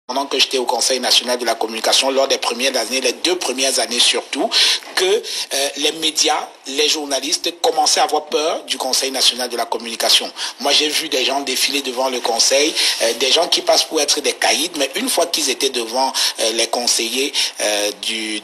pendant que j'étais au Conseil national de la communication, lors des premières années, les 2 premières années surtout, que les médias, les journalistes commençaient à avoir peur du Conseil national de la communication. Moi, j'ai vu des gens défiler devant le Conseil, des gens qui passent pour être des caïds, mais une fois qu'ils étaient devant les conseillers du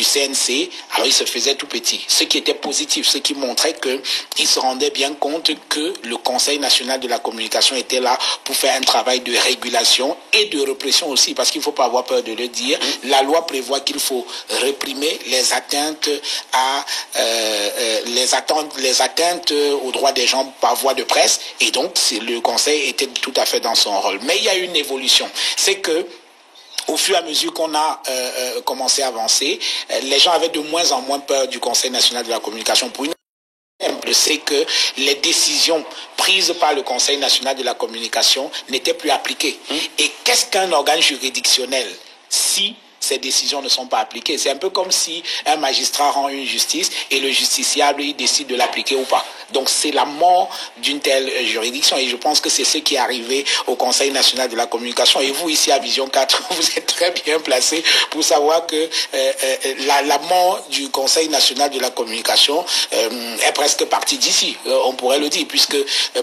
CNC, alors ils se faisaient tout petits. Ce qui était positif, ce qui montrait qu'ils se rendaient bien compte que le Conseil national de la communication était là pour faire un travail de régulation et de répression aussi, parce qu'il ne faut pas avoir peur de le dire. La loi prévoit qu'il faut réprimer les atteintes à les atteintes aux droits des gens par voie de presse, et donc le Conseil était tout à fait dans son rôle. Mais il y a une évolution, c'est que au fur et à mesure qu'on a commencé à avancer, les gens avaient de moins en moins peur du Conseil national de la communication pour une c'est que les décisions prises par le Conseil national de la communication n'étaient plus appliquées. Et qu'est-ce qu'un organe juridictionnel si ces décisions ne sont pas appliquées? C'est un peu comme si un magistrat rend une justice et le justiciable il décide de l'appliquer ou pas. Donc c'est la mort d'une telle juridiction, et je pense que c'est ce qui est arrivé au Conseil national de la communication. Et vous ici à Vision 4, vous êtes très bien placé pour savoir que la mort du Conseil national de la communication est presque partie d'ici, on pourrait le dire, puisque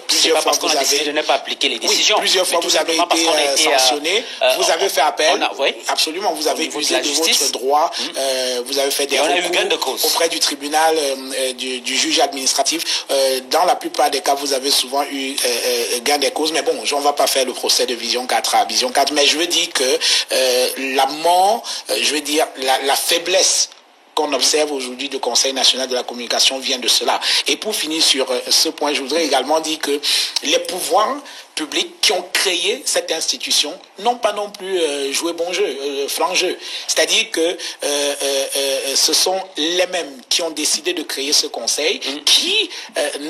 plusieurs fois vous avez de ne pas appliquer les décisions. Oui, plusieurs fois vous avez été sanctionné, vous avez fait appel, absolument, vous avez usé de votre droit, vous avez fait des recours auprès du tribunal, du juge administratif. Dans la plupart des cas, vous avez souvent eu gain des causes, mais bon, on ne va pas faire le procès de Vision 4 à Vision 4, mais je veux dire que la mort, je veux dire la faiblesse qu'on observe aujourd'hui du Conseil national de la communication vient de cela. Et pour finir sur ce point, je voudrais également dire que les pouvoirs publics qui ont créé cette institution n'ont pas non plus joué bon jeu, franc jeu. C'est-à-dire que ce sont les mêmes qui ont décidé de créer ce conseil qui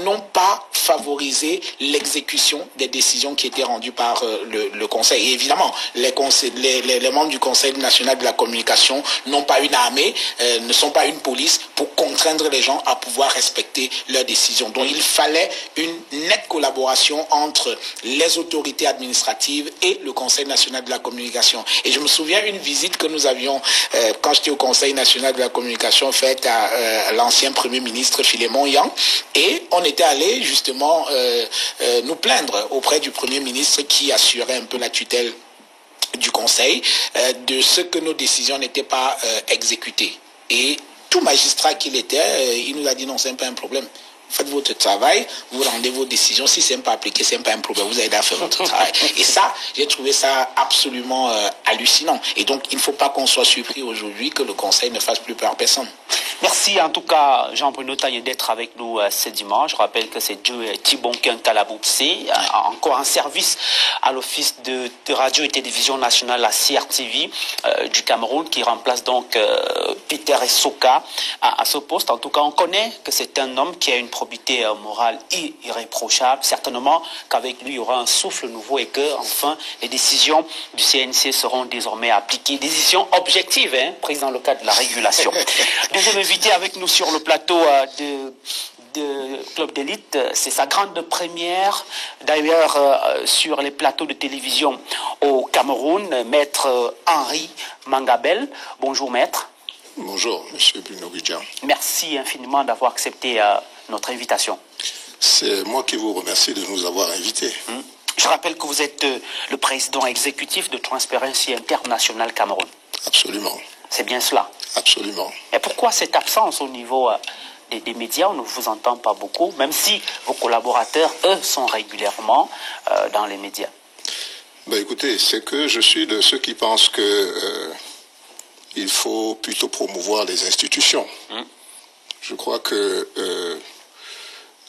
n'ont pas favorisé l'exécution des décisions qui étaient rendues par le conseil. Et évidemment, les membres du Conseil national de la communication n'ont pas une armée, ne sont pas une police pour contraindre les gens à pouvoir respecter leurs décisions. Donc il fallait une nette collaboration entre les autorités administratives et le Conseil national de la communication. Et je me souviens une visite que nous avions, quand j'étais au Conseil national de la communication, faite à l'ancien Premier ministre Philémon Yang, et on était allé justement nous plaindre auprès du Premier ministre qui assurait un peu la tutelle du Conseil de ce que nos décisions n'étaient pas exécutées. Et tout magistrat qu'il était, il nous a dit non, c'est pas un problème. Faites votre travail, vous rendez vos décisions. Si ce n'est pas appliqué, ce n'est pas un problème. Vous avez à faire votre travail. Et ça, j'ai trouvé ça absolument hallucinant. Et donc, il ne faut pas qu'on soit surpris aujourd'hui que le Conseil ne fasse plus peur à personne. Merci en tout cas, Jean-Bruno Taillé, d'être avec nous ce dimanche. Je rappelle que c'est Thibonkin Kalaboupse, encore en service à l'Office de radio et télévision nationale, la CRTV du Cameroun, qui remplace donc Peter Essoka à ce poste. En tout cas, on connaît que c'est un homme qui a une probité morale irréprochable. Certainement qu'avec lui, il y aura un souffle nouveau et que, enfin, les décisions du CNC seront désormais appliquées. Décisions objectives, prises dans le cadre de la régulation. Deuxième invité avec nous sur le plateau de Club d'élite, c'est sa grande première, d'ailleurs sur les plateaux de télévision au Cameroun, maître Henri Mangabel. Bonjour maître. Bonjour monsieur Bruno Bidjan. Merci infiniment d'avoir accepté notre invitation. C'est moi qui vous remercie de nous avoir invités. Je rappelle que vous êtes le président exécutif de Transparency International Cameroun. Absolument. C'est bien cela? Absolument. Et pourquoi cette absence au niveau des médias? On ne vous entend pas beaucoup, même si vos collaborateurs, eux, sont régulièrement dans les médias. Écoutez, c'est que je suis de ceux qui pensent que il faut plutôt promouvoir les institutions. Je crois que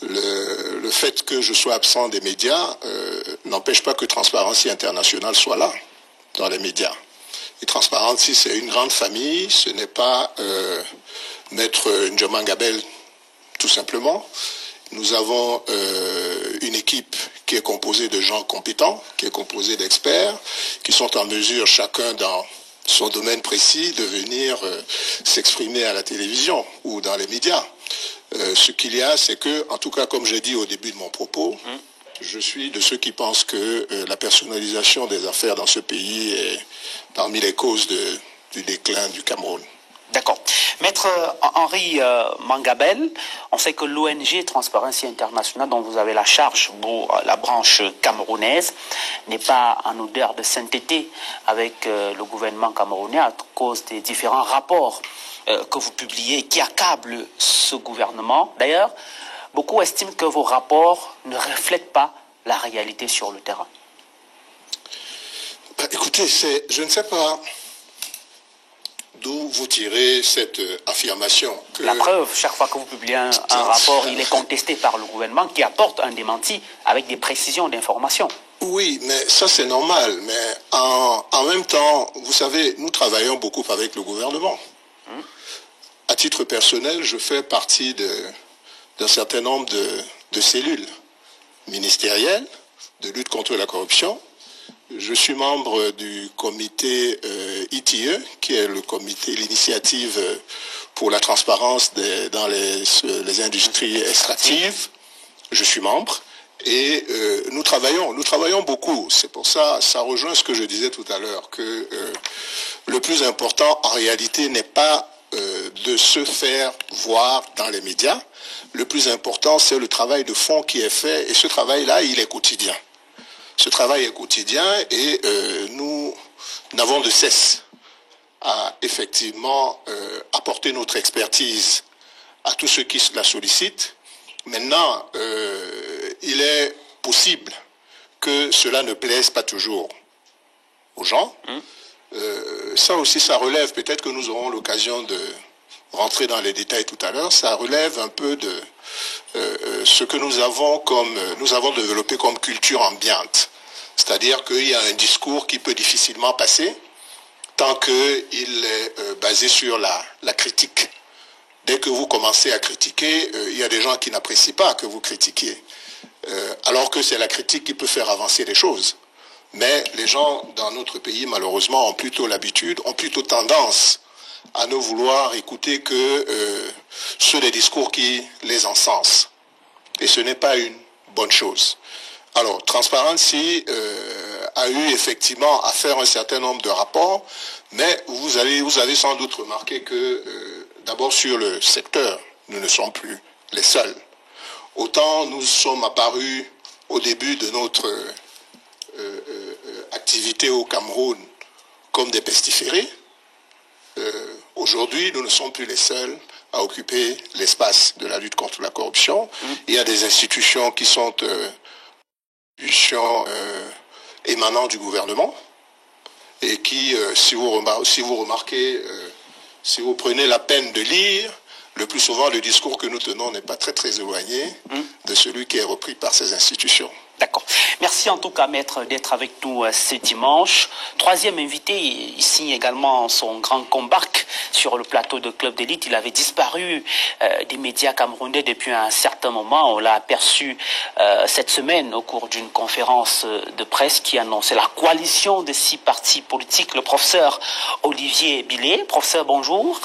le fait que je sois absent des médias n'empêche pas que Transparency International soit là, dans les médias. Et Transparency, c'est une grande famille, ce n'est pas Maître Mangabel, tout simplement. Nous avons une équipe qui est composée de gens compétents, qui est composée d'experts, qui sont en mesure, chacun dans son domaine précis, de venir s'exprimer à la télévision ou dans les médias. Ce qu'il y a, c'est que, en tout cas, comme j'ai dit au début de mon propos, Je suis de ceux qui pensent que la personnalisation des affaires dans ce pays est parmi les causes du déclin du Cameroun. D'accord. Maître Henri Mangabel, on sait que l'ONG Transparency International, dont vous avez la charge pour la branche camerounaise, n'est pas en odeur de sainteté avec le gouvernement camerounais à cause des différents rapports que vous publiez qui accablent ce gouvernement. D'ailleurs, beaucoup estiment que vos rapports ne reflètent pas la réalité sur le terrain. Écoutez, je ne sais pas d'où vous tirez cette affirmation. La preuve, chaque fois que vous publiez un rapport, il est contesté par le gouvernement qui apporte un démenti avec des précisions d'information. Oui, mais ça c'est normal. Mais en même temps, vous savez, nous travaillons beaucoup avec le gouvernement. À titre personnel, je fais partie d'un certain nombre de cellules ministérielles de lutte contre la corruption. Je suis membre du comité ITIE, qui est le comité, l'initiative pour la transparence dans les industries extractives. Je suis membre et nous travaillons beaucoup. C'est pour ça, ça rejoint ce que je disais tout à l'heure, que le plus important en réalité n'est pas de se faire voir dans les médias. Le plus important, c'est le travail de fond qui est fait et ce travail-là, il est quotidien. Ce travail est quotidien et nous n'avons de cesse à effectivement apporter notre expertise à tous ceux qui la sollicitent. Maintenant, il est possible que cela ne plaise pas toujours aux gens. Ça aussi, ça relève, peut-être que nous aurons l'occasion de rentrer dans les détails tout à l'heure, ça relève un peu de ce que nous avons développé comme culture ambiante. C'est-à-dire qu'il y a un discours qui peut difficilement passer tant qu'il est basé sur la critique. Dès que vous commencez à critiquer, il y a des gens qui n'apprécient pas que vous critiquiez. Alors que c'est la critique qui peut faire avancer les choses. Mais les gens dans notre pays, malheureusement, ont plutôt tendance à ne vouloir écouter que ceux des discours qui les encensent. Et ce n'est pas une bonne chose. Alors, Transparency a eu effectivement à faire un certain nombre de rapports, mais vous avez sans doute remarqué que, d'abord sur le secteur, nous ne sommes plus les seuls. Autant nous sommes apparus au début de notre activité au Cameroun comme des pestiférés, aujourd'hui nous ne sommes plus les seuls à occuper l'espace de la lutte contre la corruption. Il y a des institutions qui sont émanant du gouvernement et qui, si vous remarquez, si vous prenez la peine de lire, le plus souvent le discours que nous tenons n'est pas très éloigné de celui qui est repris par ces institutions. D'accord. Merci en tout cas, maître, d'être avec nous ce dimanche. Troisième invité, il signe également son grand comeback sur le plateau de Club d'élite. Il avait disparu des médias camerounais depuis un certain moment. On l'a aperçu cette semaine au cours d'une conférence de presse qui annonçait la coalition de 6 partis politiques. Le professeur Olivier Billet. Professeur, bonjour.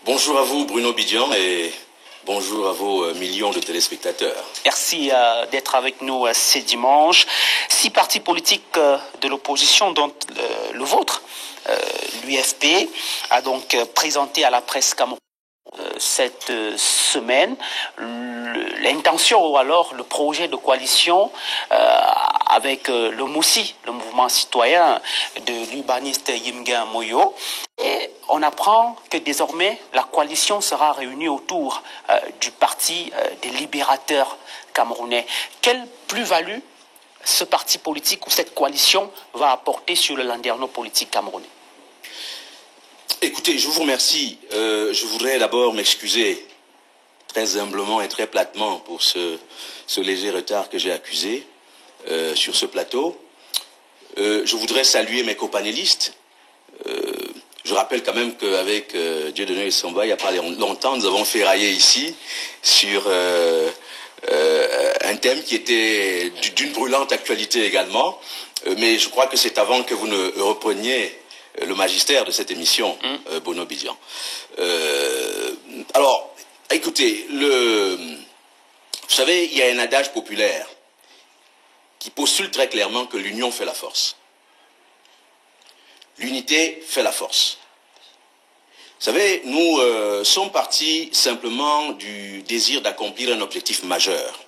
Bonjour à vous, Bruno Bidian, et bonjour à vos millions de téléspectateurs. Merci d'être avec nous ce dimanche. 6 partis politiques de l'opposition, dont le vôtre, l'UFP, a donc présenté à la presse camerounaise cette semaine l'intention ou alors le projet de coalition avec le MOUSI, le mouvement citoyen de l'urbaniste Yimga Moyo. Et on apprend que désormais la coalition sera réunie autour du parti des libérateurs camerounais. Quelle plus-value ce parti politique ou cette coalition va apporter sur le landerneau politique camerounais? Écoutez, je vous remercie. Je voudrais d'abord m'excuser très humblement et très platement pour ce léger retard que j'ai accusé sur ce plateau. Je voudrais saluer mes copanélistes. Je rappelle quand même qu'avec Dieudonné Essomba, il n'y a pas longtemps, nous avons ferraillé ici sur un thème qui était d'une brûlante actualité également. Mais je crois que c'est avant que vous ne repreniez le magistère de cette émission, Bono Bidian. Alors, écoutez, vous savez, il y a un adage populaire qui postule très clairement que l'union fait la force. L'unité fait la force. Vous savez, nous sommes partis simplement du désir d'accomplir un objectif majeur.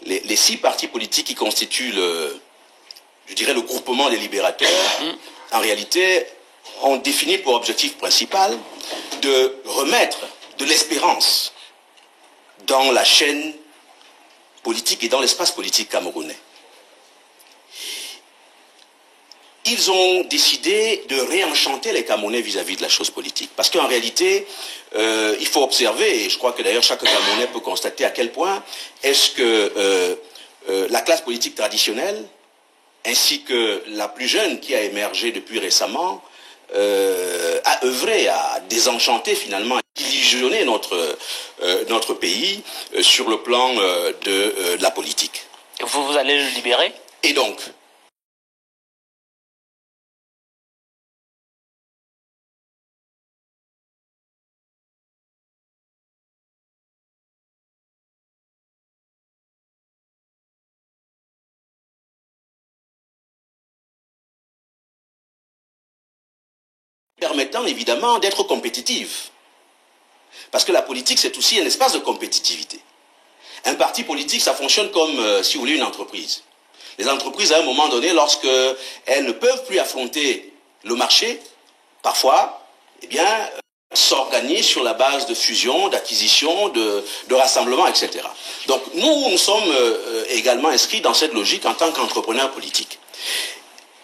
Les 6 partis politiques qui constituent je dirais le groupement des libérateurs, en réalité, ont défini pour objectif principal de remettre de l'espérance dans la chaîne politique et dans l'espace politique camerounais. Ils ont décidé de réenchanter les Camerounais vis-à-vis de la chose politique. Parce qu'en réalité, il faut observer, et je crois que d'ailleurs chaque Camerounais peut constater à quel point est-ce que la classe politique traditionnelle, ainsi que la plus jeune qui a émergé depuis récemment, a œuvré à désenchanter finalement, à illusionner notre pays sur le plan de la politique. Et vous allez le libérer? Et donc, permettant évidemment d'être compétitive. Parce que la politique, c'est aussi un espace de compétitivité. Un parti politique, ça fonctionne comme, si vous voulez, une entreprise. Les entreprises, à un moment donné, lorsqu'elles ne peuvent plus affronter le marché, parfois, eh bien, s'organisent sur la base de fusion, d'acquisition, de rassemblement, etc. Donc, nous sommes également inscrits dans cette logique en tant qu'entrepreneurs politiques.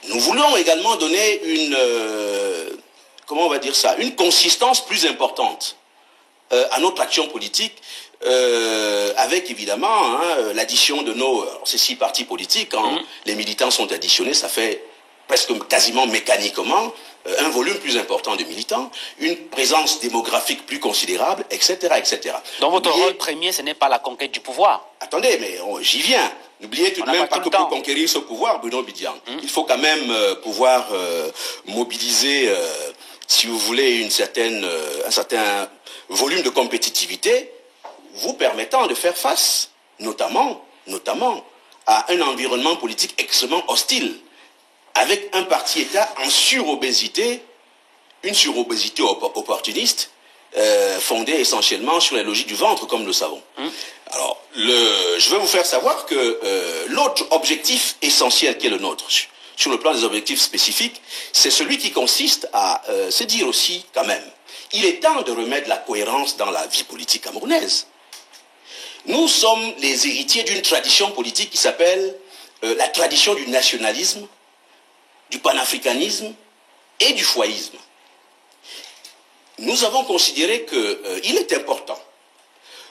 Nous voulons également donner comment on va dire ça, une consistance plus importante à notre action politique, avec évidemment l'addition de ces 6 partis politiques. Quand les militants sont additionnés, ça fait presque quasiment mécaniquement un volume plus important de militants, une présence démographique plus considérable, etc. etc. Donc votre rôle premier, ce n'est pas la conquête du pouvoir. Attendez, mais j'y viens. N'oubliez tout de même pas que pour conquérir ce pouvoir, Bruno Bidian, il faut quand même pouvoir mobiliser, si vous voulez, un certain volume de compétitivité, vous permettant de faire face, notamment, à un environnement politique extrêmement hostile, avec un parti-État en surobésité, une surobésité opportuniste, fondée essentiellement sur la logique du ventre, comme nous le savons. Alors, je veux vous faire savoir que l'autre objectif essentiel qui est le nôtre, sur le plan des objectifs spécifiques, c'est celui qui consiste à se dire aussi, quand même, il est temps de remettre la cohérence dans la vie politique camerounaise. Nous sommes les héritiers d'une tradition politique qui s'appelle la tradition du nationalisme, du panafricanisme et du foyisme. Nous avons considéré qu'il est important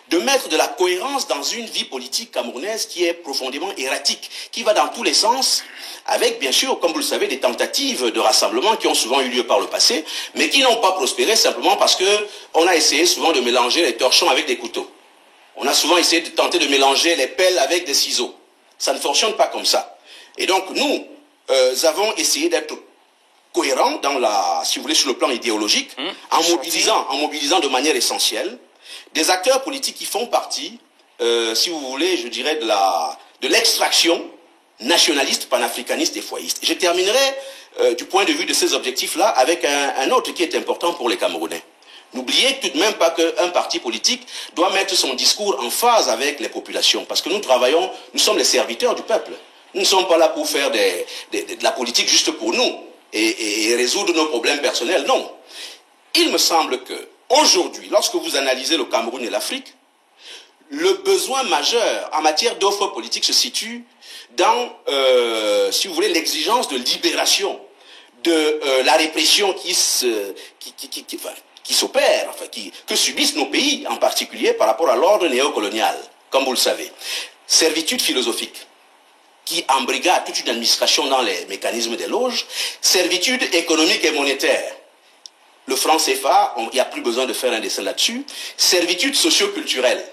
de mettre de la cohérence dans une vie politique camerounaise qui est profondément erratique, qui va dans tous les sens, avec bien sûr, comme vous le savez, des tentatives de rassemblement qui ont souvent eu lieu par le passé, mais qui n'ont pas prospéré simplement parce qu'on a essayé souvent de mélanger les torchons avec des couteaux. On a souvent essayé de tenter de mélanger les pelles avec des ciseaux. Ça ne fonctionne pas comme ça. Et donc nous avons essayé d'être cohérents si vous voulez, sur le plan idéologique, en mobilisant de manière essentielle des acteurs politiques qui font partie, si vous voulez, je dirais, de l'extraction nationaliste, panafricaniste et foyiste. Je terminerai du point de vue de ces objectifs-là avec un autre qui est important pour les Camerounais. N'oubliez tout de même pas qu'un parti politique doit mettre son discours en phase avec les populations, parce que nous sommes les serviteurs du peuple. Nous ne sommes pas là pour faire de la politique juste pour nous et résoudre nos problèmes personnels, non. Il me semble que aujourd'hui, lorsque vous analysez le Cameroun et l'Afrique, le besoin majeur en matière d'offres politiques se situe dans, si vous voulez, l'exigence de libération de la répression qui s'opère, que subissent nos pays, en particulier par rapport à l'ordre néocolonial, comme vous le savez. Servitude philosophique, qui embrigade toute une administration dans les mécanismes des loges, servitude économique et monétaire. Le franc CFA, il n'y a plus besoin de faire un dessin là-dessus. Servitude socio-culturelle.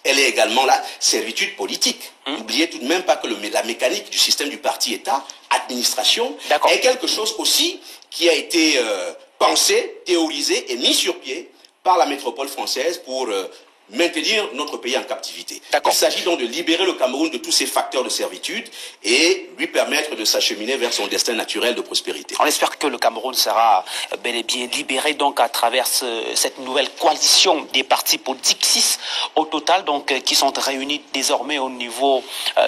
Elle est également la servitude politique. N'oubliez tout de même pas que la mécanique du système du parti-État, administration, est quelque chose aussi qui a été pensé, théorisé et mis sur pied par la métropole française pour maintenir notre pays en captivité. Il s'agit donc de libérer le Cameroun de tous ces facteurs de servitude et lui permettre de s'acheminer vers son destin naturel de prospérité. On espère que le Cameroun sera bel et bien libéré donc à travers cette nouvelle coalition des partis politiques, 6 au total, donc qui sont réunis désormais au niveau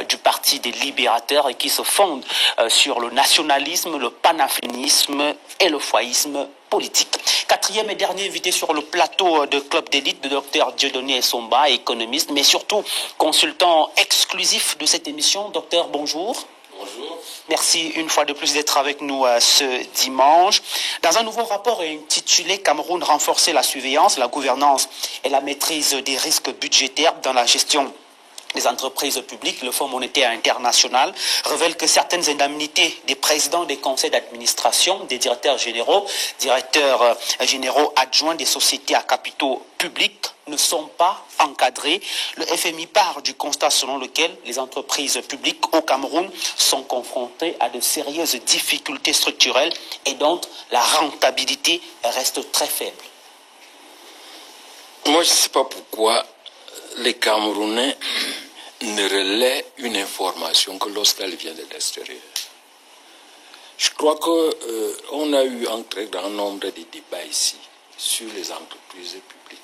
du Parti des Libérateurs et qui se fondent sur le nationalisme, le panafricanisme et le foyisme politique. Quatrième et dernier invité sur le plateau de Club d'élite, le docteur Dieudonné Somba, économiste, mais surtout consultant exclusif de cette émission. Docteur, bonjour. Bonjour. Merci une fois de plus d'être avec nous ce dimanche. Dans un nouveau rapport intitulé « Cameroun renforcer la surveillance, la gouvernance et la maîtrise des risques budgétaires dans la gestion des entreprises publiques », le Fonds monétaire international révèle que certaines indemnités des présidents des conseils d'administration, des directeurs généraux adjoints des sociétés à capitaux publics ne sont pas encadrées. Le FMI part du constat selon lequel les entreprises publiques au Cameroun sont confrontées à de sérieuses difficultés structurelles et dont la rentabilité reste très faible. Moi, je ne sais pas pourquoi les Camerounais ne relaient une information que lorsqu'elle vient de l'extérieur. Je crois qu'on a eu un très grand nombre de débats ici sur les entreprises publiques.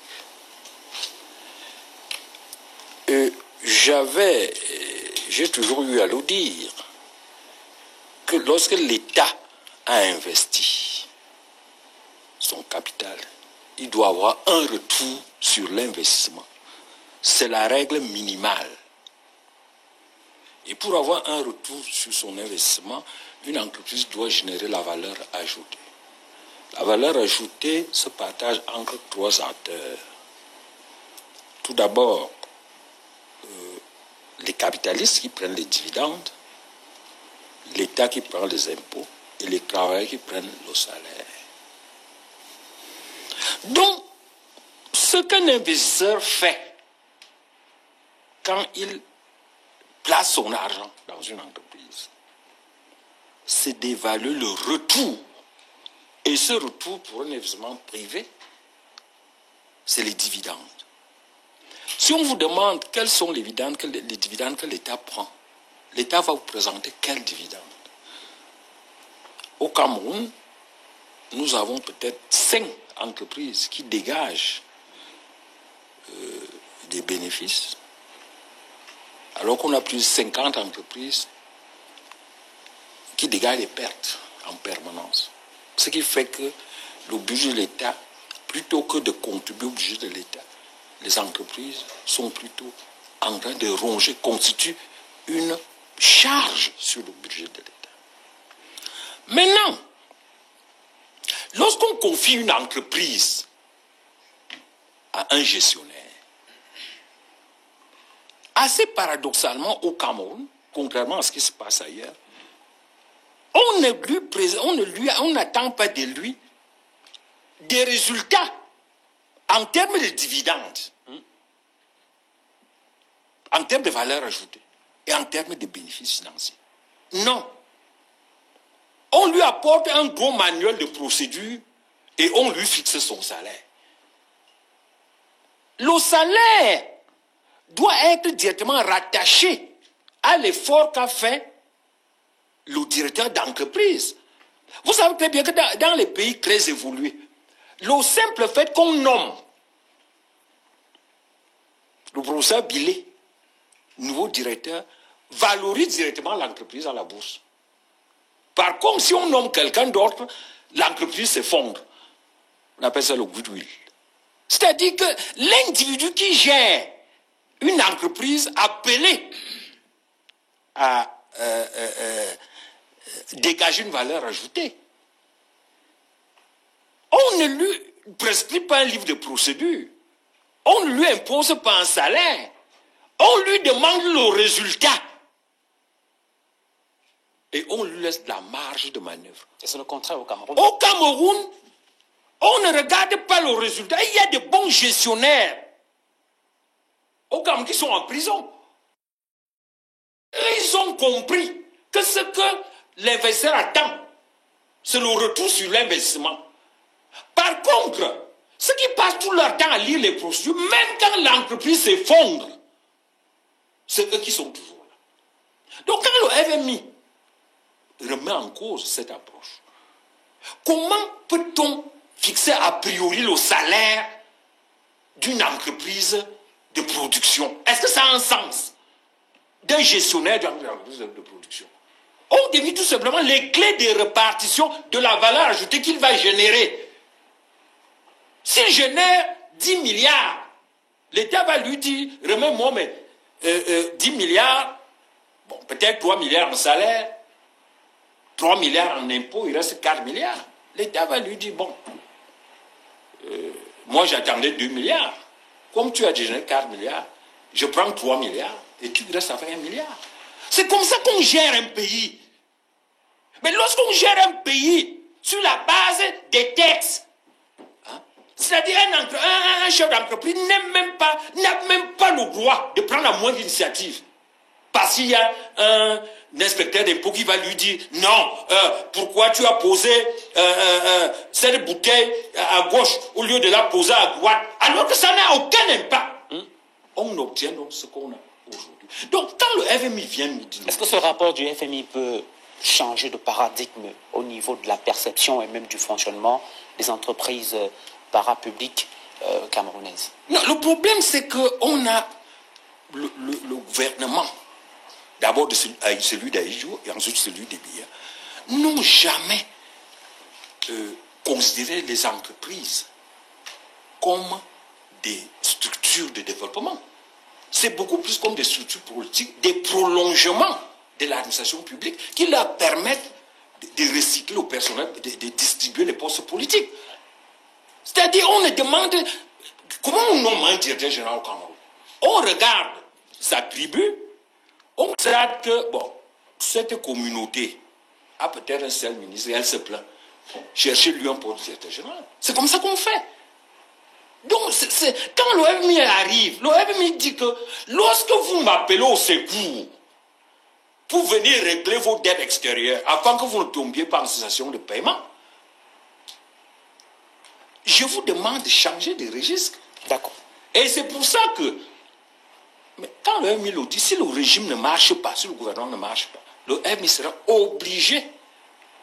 J'ai toujours eu à le dire que lorsque l'État a investi son capital, il doit avoir un retour sur l'investissement. C'est la règle minimale. Et pour avoir un retour sur son investissement, une entreprise doit générer la valeur ajoutée. La valeur ajoutée se partage entre 3 acteurs. Tout d'abord, les capitalistes qui prennent les dividendes, l'État qui prend les impôts et les travailleurs qui prennent le salaire. Donc, ce qu'un investisseur fait quand il place son argent dans une entreprise, c'est d'évaluer le retour. Et ce retour pour un investissement privé, c'est les dividendes. Si on vous demande quels sont les dividendes que l'État prend, l'État va vous présenter quels dividendes. Au Cameroun, nous avons peut-être 5 entreprises qui dégagent des bénéfices, alors qu'on a plus de 50 entreprises qui dégagent des pertes en permanence. Ce qui fait que le budget de l'État, plutôt que de contribuer au budget de l'État, les entreprises sont plutôt en train de ronger, constituent une charge sur le budget de l'État. Maintenant, lorsqu'on confie une entreprise à un gestionnaire, assez paradoxalement au Cameroun, contrairement à ce qui se passe ailleurs, on n'attend pas de lui des résultats en termes de dividendes, en termes de valeur ajoutée et en termes de bénéfices financiers. Non. On lui apporte un gros manuel de procédure et on lui fixe son salaire. Le salaire doit être directement rattaché à l'effort qu'a fait le directeur d'entreprise. Vous savez très bien que dans les pays très évolués, le simple fait qu'on nomme le professeur Billet, nouveau directeur, valorise directement l'entreprise à la bourse. Par contre, si on nomme quelqu'un d'autre, l'entreprise s'effondre. On appelle ça le goodwill. C'est-à-dire que l'individu qui gère une entreprise appelée à dégager une valeur ajoutée, on ne lui prescrit pas un livre de procédure, on ne lui impose pas un salaire, on lui demande le résultat et on lui laisse de la marge de manœuvre. Et c'est le contraire au Cameroun. Au Cameroun, on ne regarde pas le résultat. Il y a de bons gestionnaires au Cameroun qui sont en prison. Et ils ont compris que ce que l'investisseur attend, c'est le retour sur l'investissement. Par contre, Ceux qui passent tout leur temps à lire les procédures, même quand l'entreprise s'effondre, c'est eux qui sont toujours là. Donc quand le FMI remet en cause cette approche, comment peut-on fixer a priori le salaire d'une entreprise de production? Est-ce que ça a un sens? D'un gestionnaire d'une entreprise de production. On dévie tout simplement les clés de répartition de la valeur ajoutée qu'il va générer. S'il génère 10 milliards, l'État va lui dire, remets-moi mais 10 milliards, bon, peut-être 3 milliards en salaire, 3 milliards en impôts, il reste 4 milliards. L'État va lui dire, bon, moi j'attendais 2 milliards. Comme tu as généré 4 milliards, je prends 3 milliards et tu restes avec 1 milliard. C'est comme ça qu'on gère un pays. Mais lorsqu'on gère un pays sur la base des textes, hein, c'est-à-dire un chef d'entreprise n'a même pas le droit de prendre la moindre initiative. Parce qu'il y a un inspecteur d'impôt qui va lui dire non, pourquoi tu as posé cette bouteille à gauche au lieu de la poser à droite, alors que ça n'a aucun impact. On obtient donc ce qu'on a aujourd'hui. Donc quand le FMI vient nous dire... Est-ce que ce rapport du FMI peut changer de paradigme au niveau de la perception et même du fonctionnement des entreprises parapubliques camerounaises? Non, le problème c'est qu'on a le gouvernement, d'abord celui d'Aïdjo et ensuite celui des Biya, n'ont jamais considéré les entreprises comme des structures de développement. C'est beaucoup plus comme des structures politiques, des prolongements de l'administration publique qui leur permettent de recycler au personnel, de distribuer les postes politiques. C'est-à-dire, on ne demande... Comment on nomme un directeur général au Cameroun? On regarde sa tribu, on regarde que, bon, cette communauté a peut-être un seul ministre et elle se plaint. Cherchez-lui un poste de directeur général. C'est comme ça qu'on fait. Donc, quand le FMI arrive, le FMI dit que lorsque vous m'appelez au secours pour venir régler vos dettes extérieures afin que vous ne tombiez pas en situation de paiement, je vous demande de changer de registre. D'accord. Et c'est pour ça que, mais quand le FMI le dit, si le régime ne marche pas, si le gouvernement ne marche pas, le FMI sera obligé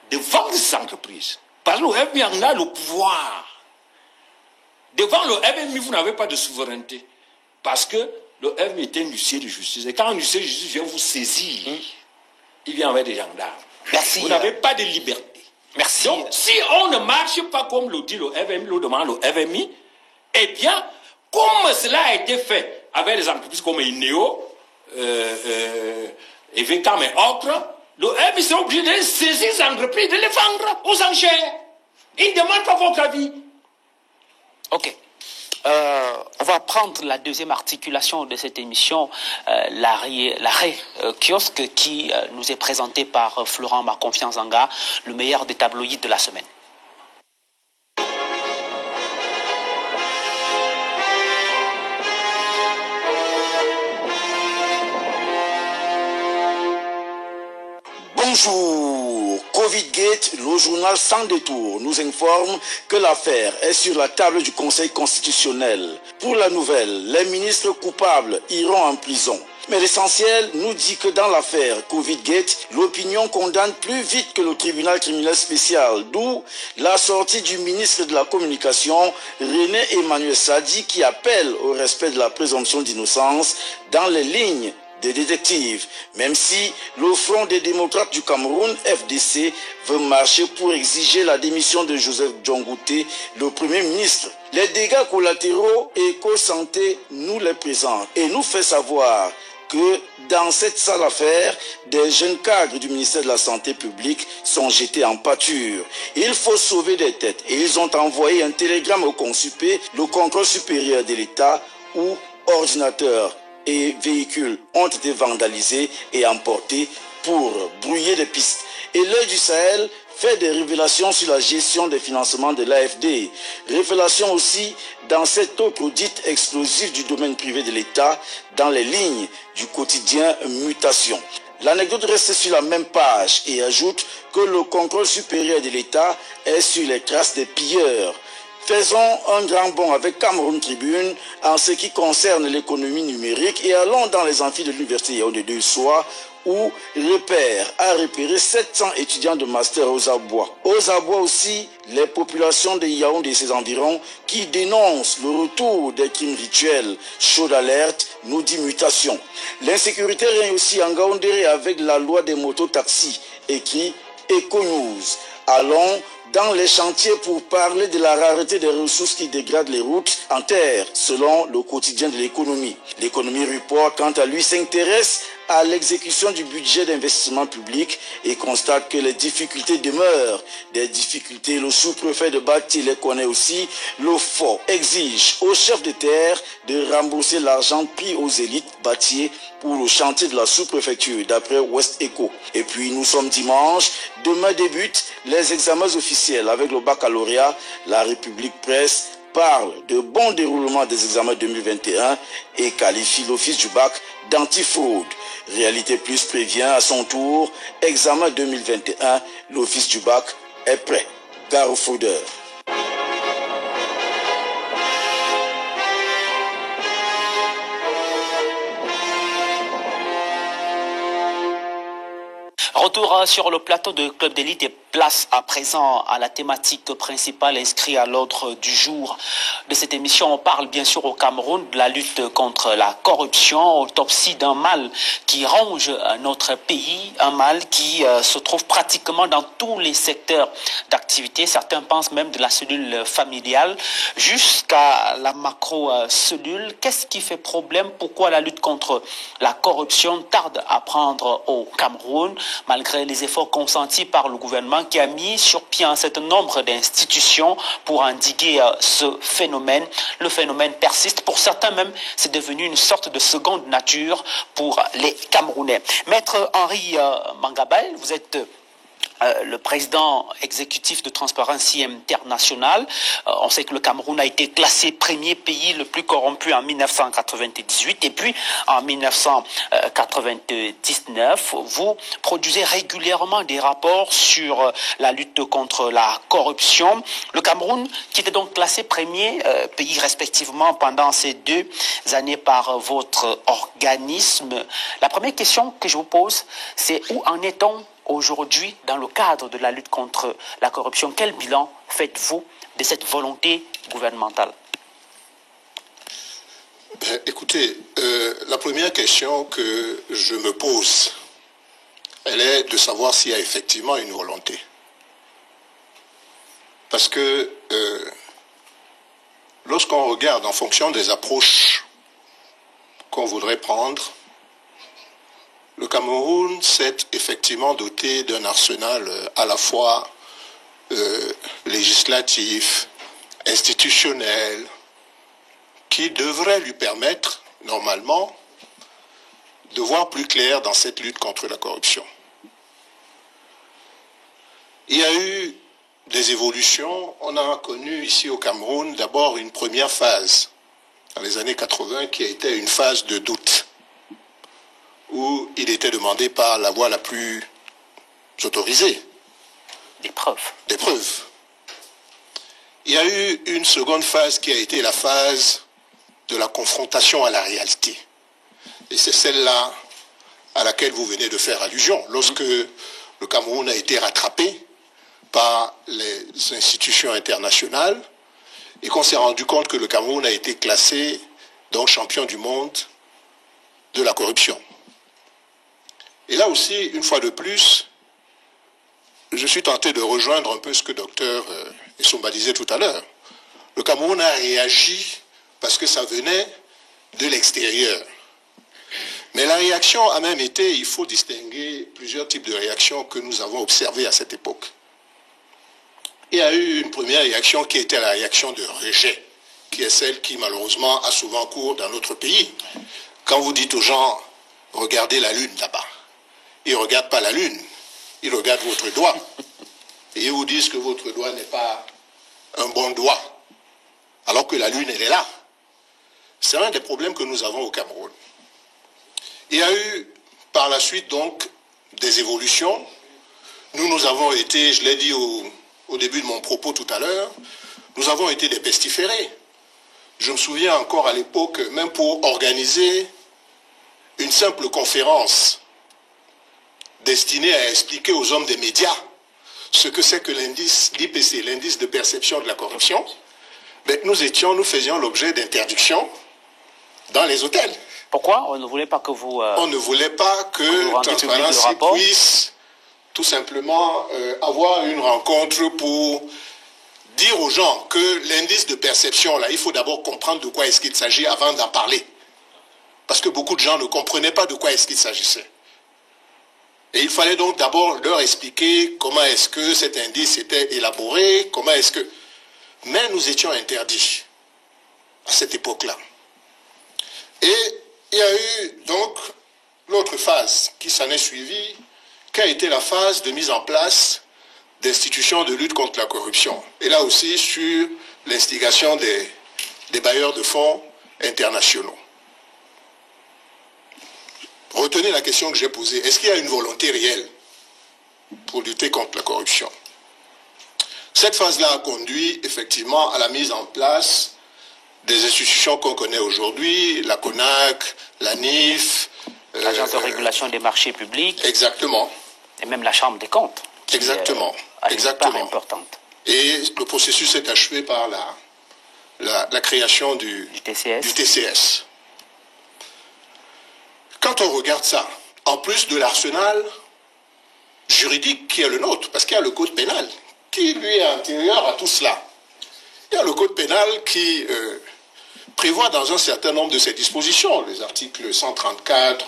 de vendre ces entreprises. Parce que le FMI en a le pouvoir. Devant le FMI, vous n'avez pas de souveraineté. Parce que le FMI est un huissier de justice. Et quand un huissier de justice vient vous saisir, il vient avec des gendarmes. Merci. Vous n'avez pas de liberté. Merci. Donc, si on ne marche pas comme le dit le FMI, le demande le FMI, eh bien, comme cela a été fait avec les entreprises comme INEO, EVCAM et autres, le FMI sera obligé de saisir ces entreprises, de les vendre aux enchères. Il ne demande pas votre avis. Ok. On va prendre la deuxième articulation de cette émission, l'arrêt kiosque qui nous est présenté par Florent Maconfiance-Zanga, le meilleur des tabloïds de la semaine. Bonjour, Covid-Gate, le journal sans détour, nous informe que l'affaire est sur la table du Conseil constitutionnel. Pour la nouvelle, les ministres coupables iront en prison. Mais l'essentiel nous dit que dans l'affaire Covid-Gate, l'opinion condamne plus vite que le tribunal criminel spécial, d'où la sortie du ministre de la Communication, René Emmanuel Sadi, qui appelle au respect de la présomption d'innocence dans les lignes des détectives, même si le Front des démocrates du Cameroun, FDC, veut marcher pour exiger la démission de Joseph Djongouté, le Premier ministre. Les dégâts collatéraux éco-santé nous les présentent et nous fait savoir que dans cette sale affaire, des jeunes cadres du ministère de la Santé publique sont jetés en pâture. Il faut sauver des têtes et ils ont envoyé un télégramme au CONSUPÉ, le contrôle supérieur de l'État, où ordinateurs et véhicules ont été vandalisés et emportés pour brouiller des pistes. Et l'œil du Sahel fait des révélations sur la gestion des financements de l'AFD. Révélations aussi dans cet autre audit explosif du domaine privé de l'État dans les lignes du quotidien Mutation. L'anecdote reste sur la même page et ajoute que le contrôle supérieur de l'État est sur les traces des pilleurs. Faisons un grand bond avec Cameroun Tribune en ce qui concerne l'économie numérique et allons dans les amphis de l'université Yaoundé de Soie où Repère a repéré 700 étudiants de master aux Abois. Aux Abois aussi, les populations de Yaoundé et ses environs qui dénoncent le retour des crimes rituels. Chaud d'alerte, nous dit mutation. L'insécurité règne aussi en Gaoundéré avec la loi des motos-taxis, écrit Eco News. Allons dans les chantiers pour parler de la rareté des ressources qui dégradent les routes en terre, selon le quotidien de l'économie. L'économie Report, quant à lui, s'intéresse à l'exécution du budget d'investissement public et constate que les difficultés demeurent. Des difficultés, le sous-préfet de Bati les connaît aussi. Le FOR exige aux chefs de terre de rembourser l'argent pris aux élites bâtiers pour le chantier de la sous-préfecture, d'après West Eco. Et puis nous sommes dimanche, demain débutent les examens officiels avec le baccalauréat. La République Presse parle de bon déroulement des examens 2021 et qualifie l'office du bac d'antifraude. Réalité Plus prévient à son tour, examen 2021, l'office du bac est prêt. Gare aux fraudeurs. Retour sur le plateau de Club d'élite et place à présent à la thématique principale inscrite à l'ordre du jour de cette émission. On parle bien sûr au Cameroun de la lutte contre la corruption, autopsie d'un mal qui ronge notre pays, un mal qui se trouve pratiquement dans tous les secteurs d'activité. Certains pensent même de la cellule familiale jusqu'à la macro-cellule. Qu'est-ce qui fait problème? Pourquoi la lutte contre la corruption tarde à prendre au Cameroun, malgré les efforts consentis par le gouvernement qui a mis sur pied un certain nombre d'institutions pour endiguer ce phénomène? Le phénomène persiste. Pour certains même, c'est devenu une sorte de seconde nature pour les Camerounais. Maître Henri Mangabal, vous êtes le président exécutif de Transparency International. On sait que le Cameroun a été classé premier pays le plus corrompu en 1998 et puis en 1999. Vous produisez régulièrement des rapports sur la lutte contre la corruption. Le Cameroun, qui était donc classé premier pays respectivement pendant ces 2 années par votre organisme. La première question que je vous pose, c'est où en est-on aujourd'hui, dans le cadre de la lutte contre la corruption? Quel bilan faites-vous de cette volonté gouvernementale? Écoutez, la première question que je me pose, elle est de savoir s'il y a effectivement une volonté. Parce que lorsqu'on regarde en fonction des approches qu'on voudrait prendre, le Cameroun s'est effectivement doté d'un arsenal à la fois législatif, institutionnel, qui devrait lui permettre, normalement, de voir plus clair dans cette lutte contre la corruption. Il y a eu des évolutions. On a connu ici au Cameroun d'abord une première phase, dans les années 80, qui a été une phase de doute, où il était demandé par la voie la plus autorisée. Des preuves. Des preuves. Il y a eu une seconde phase qui a été la phase de la confrontation à la réalité. Et c'est celle-là à laquelle vous venez de faire allusion. Lorsque le Cameroun a été rattrapé par les institutions internationales et qu'on s'est rendu compte que le Cameroun a été classé donc champion du monde de la corruption. Et là aussi, une fois de plus, je suis tenté de rejoindre un peu ce que Dr Essomba disait tout à l'heure. Le Cameroun a réagi parce que ça venait de l'extérieur. Mais la réaction a même été, il faut distinguer plusieurs types de réactions que nous avons observées à cette époque. Il y a eu une première réaction qui était la réaction de rejet, qui est celle qui malheureusement a souvent cours dans notre pays. Quand vous dites aux gens, regardez la lune là-bas, ils ne regardent pas la lune, ils regardent votre doigt. Et ils vous disent que votre doigt n'est pas un bon doigt, alors que la lune, elle est là. C'est un des problèmes que nous avons au Cameroun. Il y a eu par la suite donc des évolutions. Nous avons été, je l'ai dit au début de mon propos tout à l'heure, nous avons été des pestiférés. Je me souviens encore à l'époque, même pour organiser une simple conférence destinée à expliquer aux hommes des médias ce que c'est que l'indice, l'IPC, l'indice de perception de la corruption, mais nous faisions l'objet d'interdiction dans les hôtels. Pourquoi? On ne voulait pas que vous... on ne voulait pas que Transparency puisse tout simplement avoir une rencontre pour dire aux gens que l'indice de perception, là, il faut d'abord comprendre de quoi est-ce qu'il s'agit avant d'en parler. Parce que beaucoup de gens ne comprenaient pas de quoi est-ce qu'il s'agissait. Et il fallait donc d'abord leur expliquer comment est-ce que cet indice était élaboré, comment est-ce que... Mais nous étions interdits à cette époque-là. Et il y a eu donc l'autre phase qui s'en est suivie, qui a été la phase de mise en place d'institutions de lutte contre la corruption. Et là aussi sur l'instigation des bailleurs de fonds internationaux. Retenez la question que j'ai posée. Est-ce qu'il y a une volonté réelle pour lutter contre la corruption? Cette phase-là a conduit effectivement à la mise en place des institutions qu'on connaît aujourd'hui, la CONAC, la NIF, l'Agence de régulation des marchés publics. Exactement. Et même la Chambre des comptes. Exactement. Exactement. Importante. Et le processus est achevé par la création du TCS. Quand on regarde ça, en plus de l'arsenal juridique qui est le nôtre, parce qu'il y a le code pénal, qui lui est antérieur à tout cela. Il y a le code pénal qui prévoit dans un certain nombre de ses dispositions, les articles 134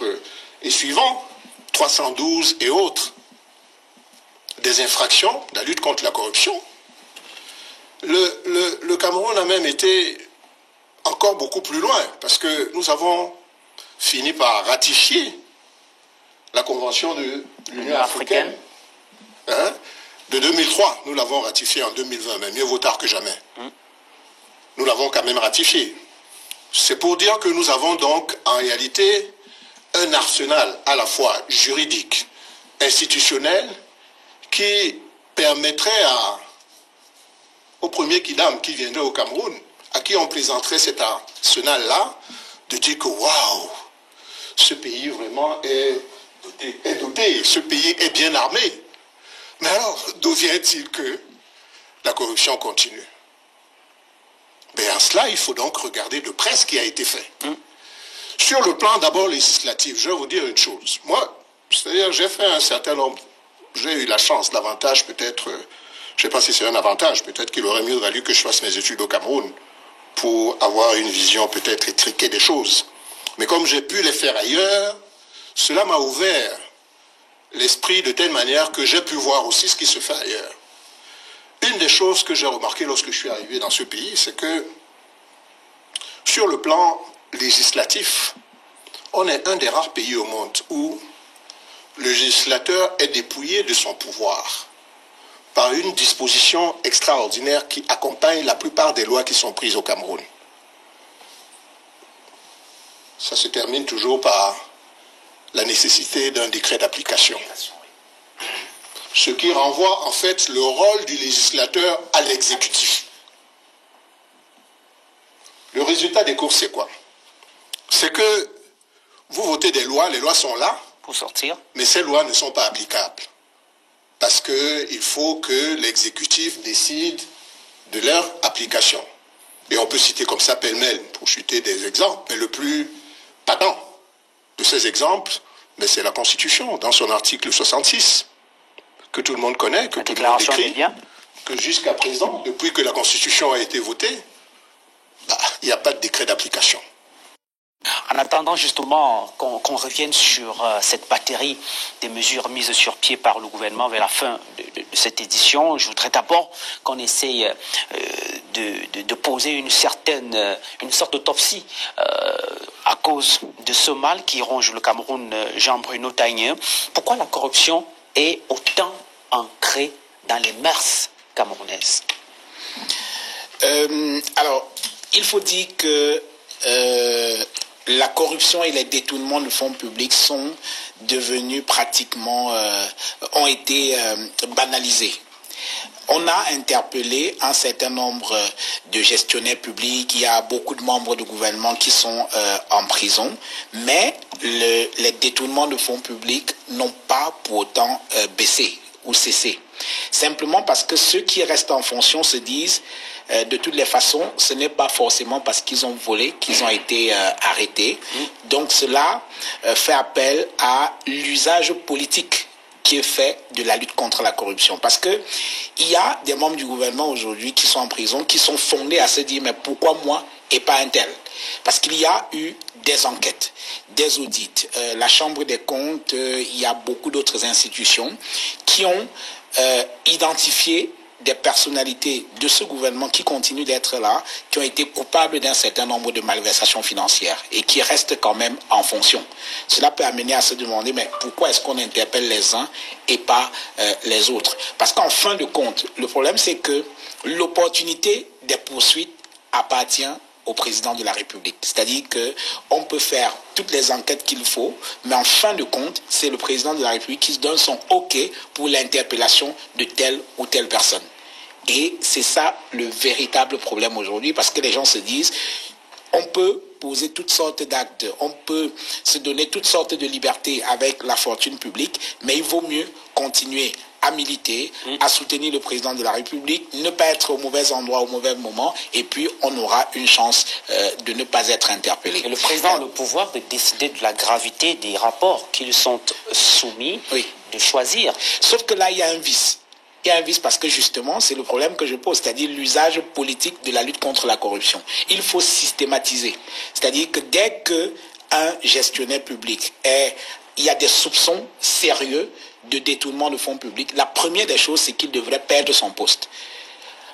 et suivants, 312 et autres, des infractions, la lutte contre la corruption. Le Cameroun a même été encore beaucoup plus loin, parce que nous avons fini par ratifier la Convention de l'Union africaine de 2003. Nous l'avons ratifiée en 2020, mais mieux vaut tard que jamais. Nous l'avons quand même ratifiée. C'est pour dire que nous avons donc en réalité un arsenal à la fois juridique, institutionnel, qui permettrait au premier kidam qui viendrait au Cameroun, à qui on présenterait cet arsenal-là, de dire que waouh, ce pays vraiment est doté, ce pays est bien armé. Mais alors, d'où vient-il que la corruption continue? Mais à cela, il faut donc regarder de près ce qui a été fait. Sur le plan d'abord législatif, je vais vous dire une chose. Moi, c'est-à-dire, j'ai fait un certain nombre, j'ai eu la chance, l'avantage peut-être, je ne sais pas si c'est un avantage, peut-être qu'il aurait mieux valu que je fasse mes études au Cameroun pour avoir une vision peut-être étriquée des choses. Mais comme j'ai pu les faire ailleurs, cela m'a ouvert l'esprit de telle manière que j'ai pu voir aussi ce qui se fait ailleurs. Une des choses que j'ai remarqué lorsque je suis arrivé dans ce pays, c'est que sur le plan législatif, on est un des rares pays au monde où le législateur est dépouillé de son pouvoir par une disposition extraordinaire qui accompagne la plupart des lois qui sont prises au Cameroun. Ça se termine toujours par la nécessité d'un décret d'application. Ce qui renvoie en fait le rôle du législateur à l'exécutif. Le résultat des courses, c'est quoi? C'est que vous votez des lois, les lois sont là, pour sortir, mais ces lois ne sont pas applicables. Parce qu'il faut que l'exécutif décide de leur application. Et on peut citer comme ça pêle-mêle, pour citer des exemples, mais le plus patent de ces exemples, c'est la Constitution, dans son article 66, que tout le monde connaît, que tout le monde écrit, que jusqu'à présent, depuis que la Constitution a été votée, il n'y a pas de décret d'application. En attendant justement qu'on revienne sur cette batterie des mesures mises sur pied par le gouvernement vers la fin de cette édition, je voudrais d'abord qu'on essaye de poser une sorte d'autopsie à cause de ce mal qui ronge le Cameroun, Jean-Bruno Taïgne. Pourquoi la corruption est autant ancrée dans les mœurs camerounaises? Alors, il faut dire que la corruption et les détournements de fonds publics sont devenus pratiquement, ont été banalisés. On a interpellé un certain nombre de gestionnaires publics. Il y a beaucoup de membres du gouvernement qui sont en prison, mais les détournements de fonds publics n'ont pas pour autant baissé ou cessé. Simplement parce que ceux qui restent en fonction se disent de toutes les façons, ce n'est pas forcément parce qu'ils ont volé qu'ils ont été arrêtés. Donc cela fait appel à l'usage politique qui est fait de la lutte contre la corruption. Parce que il y a des membres du gouvernement aujourd'hui qui sont en prison, qui sont fondés à se dire mais pourquoi moi et pas un tel? Parce qu'il y a eu des enquêtes, des audits, la Chambre des comptes, il y a beaucoup d'autres institutions qui ont identifié des personnalités de ce gouvernement qui continuent d'être là, qui ont été coupables d'un certain nombre de malversations financières et qui restent quand même en fonction. Cela peut amener à se demander, mais pourquoi est-ce qu'on interpelle les uns et pas les autres? Parce qu'en fin de compte, le problème c'est que l'opportunité des poursuites appartient au président de la République. C'est-à-dire qu'on peut faire toutes les enquêtes qu'il faut, mais en fin de compte, c'est le président de la République qui se donne son OK pour l'interpellation de telle ou telle personne. Et c'est ça le véritable problème aujourd'hui, parce que les gens se disent, on peut poser toutes sortes d'actes, on peut se donner toutes sortes de libertés avec la fortune publique, mais il vaut mieux continuer à militer, à soutenir le président de la République, ne pas être au mauvais endroit au mauvais moment, et puis on aura une chance de ne pas être interpellé. Et le président a le pouvoir de décider de la gravité des rapports qui lui sont soumis, de choisir. Sauf que là, il y a un vice. Il y a un vice parce que justement, c'est le problème que je pose, c'est-à-dire l'usage politique de la lutte contre la corruption. Il faut systématiser. C'est-à-dire que dès qu'un gestionnaire public il y a des soupçons sérieux de détournement de fonds publics, la première des choses, c'est qu'il devrait perdre son poste.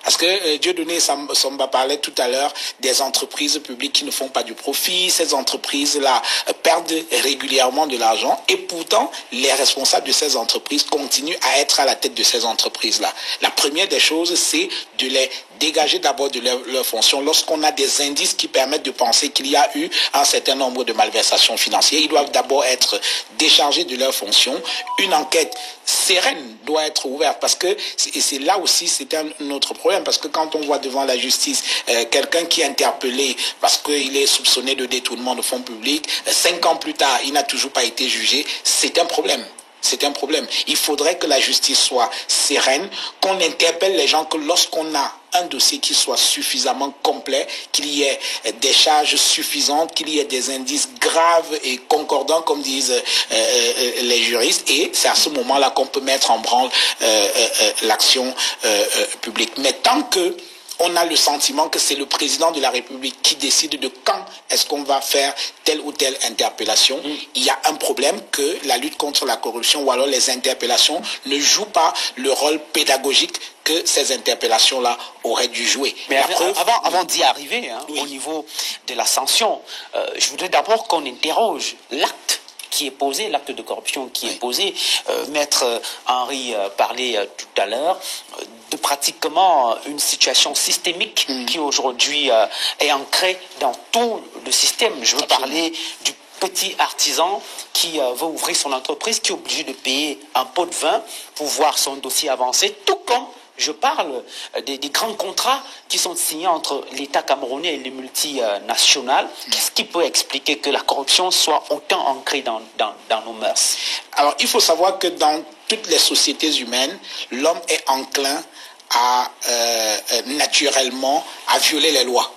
Parce que Dieudonné Somba parlait tout à l'heure des entreprises publiques qui ne font pas du profit. Ces entreprises-là perdent régulièrement de l'argent et pourtant les responsables de ces entreprises continuent à être à la tête de ces entreprises-là. La première des choses, c'est de les dégager d'abord de leurs fonctions. Lorsqu'on a des indices qui permettent de penser qu'il y a eu un certain nombre de malversations financières, ils doivent d'abord être déchargés de leurs fonctions. Une enquête sereine doit être ouverte parce que c'est là aussi c'est un autre problème, parce que quand on voit devant la justice quelqu'un qui est interpellé parce qu'il est soupçonné de détournement de fonds publics, 5 ans plus tard il n'a toujours pas été jugé, c'est un problème. C'est un problème. Il faudrait que la justice soit sereine, qu'on interpelle les gens, que lorsqu'on a un dossier qui soit suffisamment complet, qu'il y ait des charges suffisantes, qu'il y ait des indices graves et concordants, comme disent les juristes, et c'est à ce moment-là qu'on peut mettre en branle l'action publique. Mais tant que on a le sentiment que c'est le président de la République qui décide de quand est-ce qu'on va faire telle ou telle interpellation. Il y a un problème que la lutte contre la corruption ou alors les interpellations ne jouent pas le rôle pédagogique que ces interpellations-là auraient dû jouer. Mais avant d'y arriver, au niveau de la sanction, je voudrais d'abord qu'on interroge l'acte qui est posé, l'acte de corruption qui est posé. Maître Henri parlait tout à l'heure de pratiquement une situation systémique qui aujourd'hui est ancrée dans tout le système. Je veux parler du petit artisan qui veut ouvrir son entreprise, qui est obligé de payer un pot de vin pour voir son dossier avancer, tout comme je parle des grands contrats qui sont signés entre l'État camerounais et les multinationales. Qu'est-ce qui peut expliquer que la corruption soit autant ancrée dans nos mœurs? Alors, il faut savoir que dans toutes les sociétés humaines, l'homme est enclin à naturellement à violer les lois.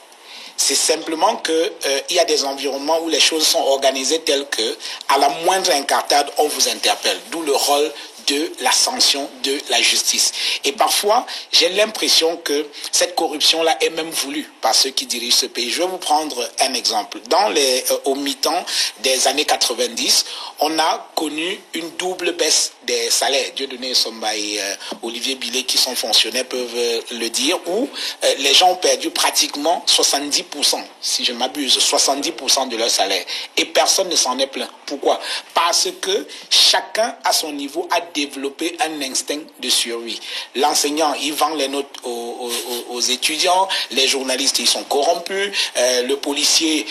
C'est simplement qu'il y a des environnements où les choses sont organisées telles que, à la moindre incartade, on vous interpelle. D'où le rôle de la sanction de la justice. Et parfois, j'ai l'impression que cette corruption-là est même voulue par ceux qui dirigent ce pays. Je vais vous prendre un exemple. Au mi-temps des années 90, on a connu une double baisse des salaires. Dieudonné Somba et Olivier Billet, qui sont fonctionnaires, peuvent le dire, où les gens ont perdu pratiquement 70%, si je m'abuse, 70% de leur salaire. Et personne ne s'en est plaint. Pourquoi? Parce que chacun, à son niveau, a développé un instinct de survie. L'enseignant, il vend les notes aux étudiants, les journalistes, ils sont corrompus, le policier,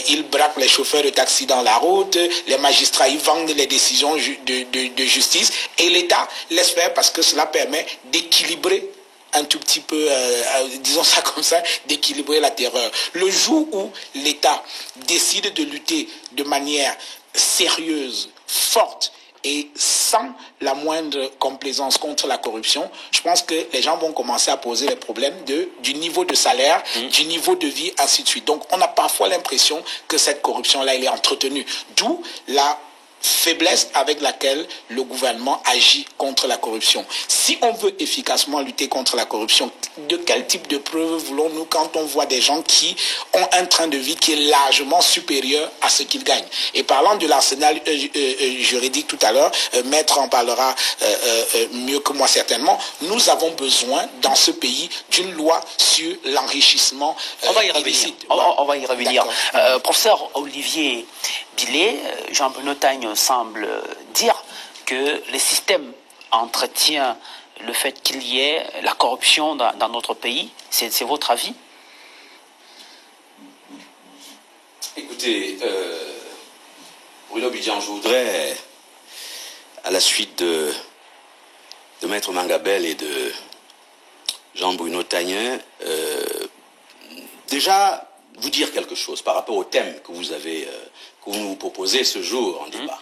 il braque les chauffeurs de taxi dans la route, les magistrats, ils vendent les décisions de justice, et l'État laisse faire parce que cela permet d'équilibrer un tout petit peu, disons ça comme ça, d'équilibrer la terreur. Le jour où l'État décide de lutter de manière sérieuse, forte et sans la moindre complaisance contre la corruption, je pense que les gens vont commencer à poser les problèmes du niveau de salaire, du niveau de vie, ainsi de suite. Donc on a parfois l'impression que cette corruption-là, elle est entretenue. D'où la faiblesse avec laquelle le gouvernement agit contre la corruption. Si on veut efficacement lutter contre la corruption, de quel type de preuves voulons-nous quand on voit des gens qui ont un train de vie qui est largement supérieur à ce qu'ils gagnent? Et parlant de l'arsenal juridique tout à l'heure, Maître en parlera mieux que moi certainement, nous avons besoin dans ce pays d'une loi sur l'enrichissement illicite. On va y revenir. Professeur Olivier Billet, Jean-Bruno Tagne semble dire que le système entretient le fait qu'il y ait la corruption dans notre pays. C'est votre avis? Écoutez, Bruno Bidjan, je voudrais, à la suite de Maître Mangabel et de Jean-Bruno Tagne, déjà vous dire quelque chose par rapport au thème que vous nous proposez ce jour en débat.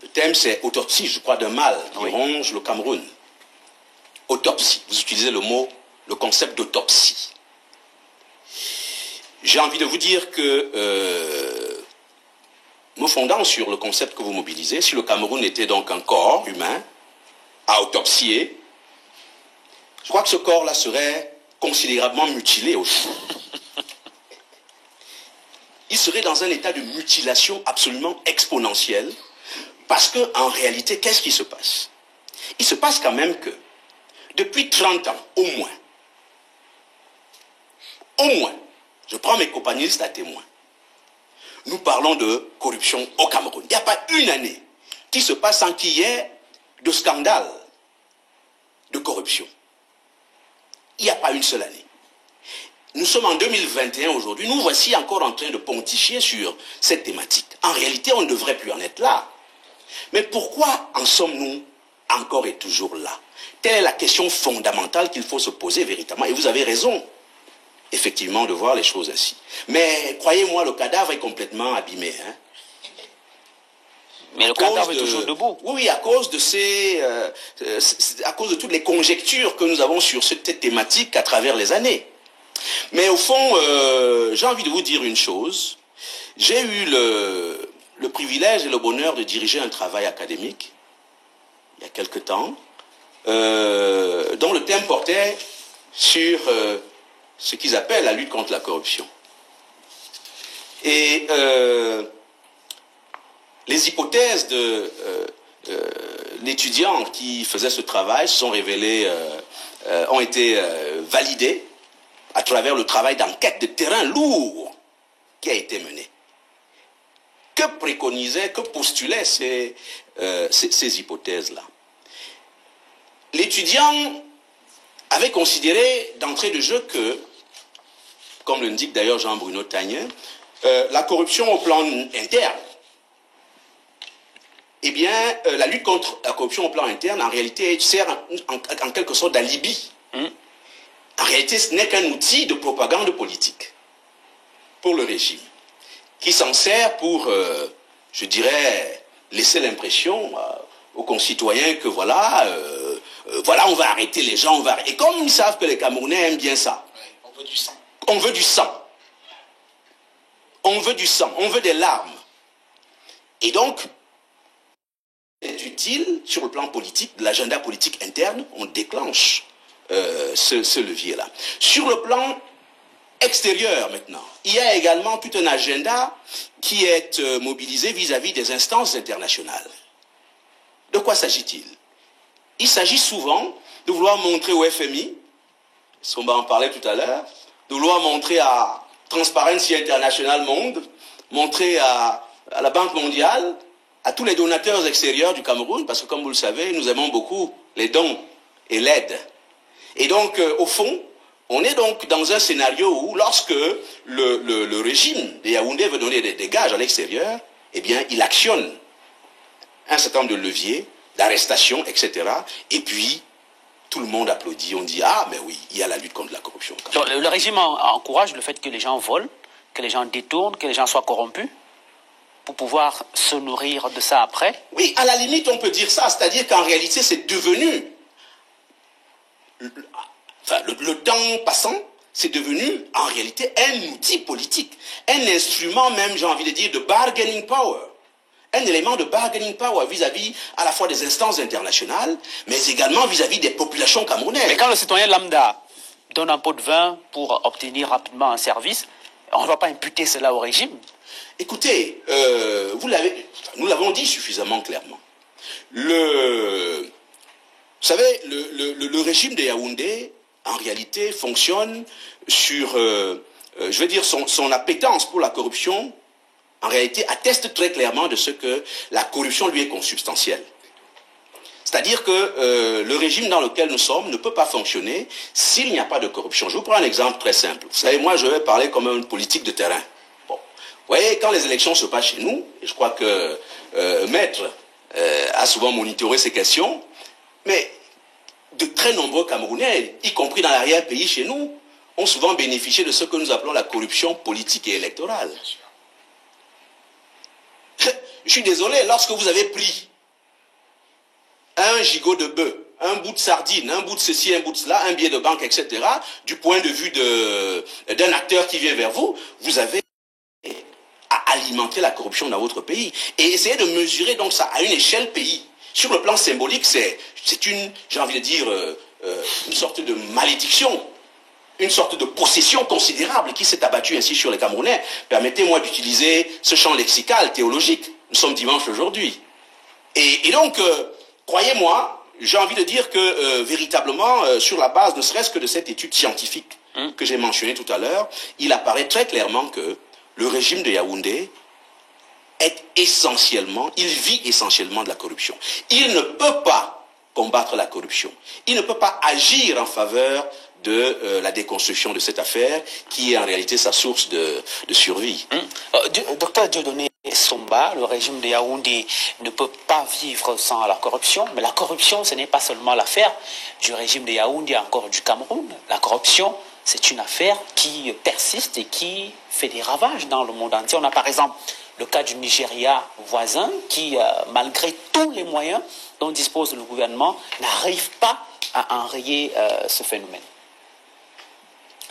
Le thème, c'est autopsie, je crois, d'un mal qui ronge le Cameroun. Autopsie. Vous utilisez le concept d'autopsie. J'ai envie de vous dire que, me fondant sur le concept que vous mobilisez, si le Cameroun était donc un corps humain à autopsier, je crois que ce corps-là serait considérablement mutilé aussi. Il serait dans un état de mutilation absolument exponentielle, parce qu'en réalité, qu'est-ce qui se passe? Il se passe quand même que, depuis 30 ans, au moins, je prends mes compagnonnistes à témoin, nous parlons de corruption au Cameroun. Il n'y a pas une année qui se passe sans qu'il y ait de scandale de corruption. Il n'y a pas une seule année. Nous sommes en 2021 aujourd'hui, nous voici encore en train de pontifier sur cette thématique. En réalité, on ne devrait plus en être là. Mais pourquoi en sommes-nous encore et toujours là? Telle est la question fondamentale qu'il faut se poser véritablement. Et vous avez raison, effectivement, de voir les choses ainsi. Mais croyez-moi, le cadavre est complètement abîmé. Hein? Mais le cadavre est toujours debout. Oui, à cause de à cause de toutes les conjectures que nous avons sur cette thématique à travers les années. Mais au fond, j'ai envie de vous dire une chose. J'ai eu le privilège et le bonheur de diriger un travail académique, il y a quelque temps, dont le thème portait sur ce qu'ils appellent la lutte contre la corruption. Et les hypothèses de l'étudiant qui faisait ce travail sont révélées, ont été validées à travers le travail d'enquête de terrain lourd qui a été mené. Que préconisaient, que postulaient ces hypothèses-là? L'étudiant avait considéré d'entrée de jeu que, comme l'indique d'ailleurs Jean-Bruno Tagne, la corruption au plan interne, eh bien, la lutte contre la corruption au plan interne, en réalité, sert en quelque sorte d'alibi. En réalité, ce n'est qu'un outil de propagande politique pour le régime, qui s'en sert pour, je dirais, laisser l'impression aux concitoyens que voilà, on va arrêter les gens, Et comme ils savent que les Camerounais aiment bien ça, on veut du sang. On veut du sang. On veut du sang, on veut des larmes. Et donc, c'est utile sur le plan politique, de l'agenda politique interne, on déclenche ce levier-là. Sur le plan extérieur maintenant, il y a également tout un agenda qui est mobilisé vis-à-vis des instances internationales. De quoi s'agit-il? Il s'agit souvent de vouloir montrer au FMI, on va en parler tout à l'heure, de vouloir montrer à Transparency International Monde, montrer à la Banque mondiale à tous les donateurs extérieurs du Cameroun, parce que comme vous le savez, nous aimons beaucoup les dons et l'aide. Et donc, au fond, on est donc dans un scénario où, lorsque le régime de Yaoundé veut donner des gages à l'extérieur, eh bien, il actionne un certain nombre de leviers, d'arrestation, etc. Et puis, tout le monde applaudit, on dit « Ah, mais oui, il y a la lutte contre la corruption. » Donc, le régime encourage le fait que les gens volent, que les gens détournent, que les gens soient corrompus, pour pouvoir se nourrir de ça après? Oui, à la limite, on peut dire ça. C'est-à-dire qu'en réalité, c'est devenu... Enfin, le temps passant, c'est devenu, en réalité, un outil politique. Un instrument même, j'ai envie de dire, de bargaining power. Un élément de bargaining power vis-à-vis à la fois des instances internationales, mais également vis-à-vis des populations camerounaises. Mais quand le citoyen lambda donne un pot de vin pour obtenir rapidement un service, on ne va pas imputer cela au régime. Écoutez, nous l'avons dit suffisamment clairement. Vous savez, le régime de Yaoundé, en réalité, fonctionne sur, je veux dire, son appétence pour la corruption, en réalité, atteste très clairement de ce que la corruption lui est consubstantielle. C'est-à-dire que le régime dans lequel nous sommes ne peut pas fonctionner s'il n'y a pas de corruption. Je vous prends un exemple très simple. Vous savez, moi, je vais parler comme un politique de terrain. Bon. Vous voyez, quand les élections se passent chez nous, et je crois que Maître a souvent monitoré ces questions, mais de très nombreux Camerounais, y compris dans l'arrière-pays chez nous, ont souvent bénéficié de ce que nous appelons la corruption politique et électorale. Je suis désolé, lorsque vous avez pris un gigot de bœuf, un bout de sardine, un bout de ceci, un bout de cela, un billet de banque, etc., du point de vue d'un acteur qui vient vers vous, vous avez à alimenter la corruption dans votre pays. Et essayer de mesurer donc ça à une échelle pays. Sur le plan symbolique, c'est une, j'ai envie de dire, une sorte de malédiction, une sorte de possession considérable qui s'est abattue ainsi sur les Camerounais. Permettez-moi d'utiliser ce champ lexical, théologique. Nous sommes dimanche aujourd'hui. Et donc, croyez-moi, j'ai envie de dire que véritablement, sur la base ne serait-ce que de cette étude scientifique que j'ai mentionnée tout à l'heure, il apparaît très clairement que le régime de Yaoundé il vit essentiellement de la corruption. Il ne peut pas combattre la corruption. Il ne peut pas agir en faveur de la déconstruction de cette affaire qui est en réalité sa source de survie. Docteur Dieudonné Somba, le régime de Yaoundé ne peut pas vivre sans la corruption, mais la corruption, ce n'est pas seulement l'affaire du régime de Yaoundé, encore du Cameroun. La corruption, c'est une affaire qui persiste et qui fait des ravages dans le monde entier. On a par exemple le cas du Nigeria voisin qui, malgré tous les moyens dont dispose le gouvernement, n'arrive pas à enrayer ce phénomène.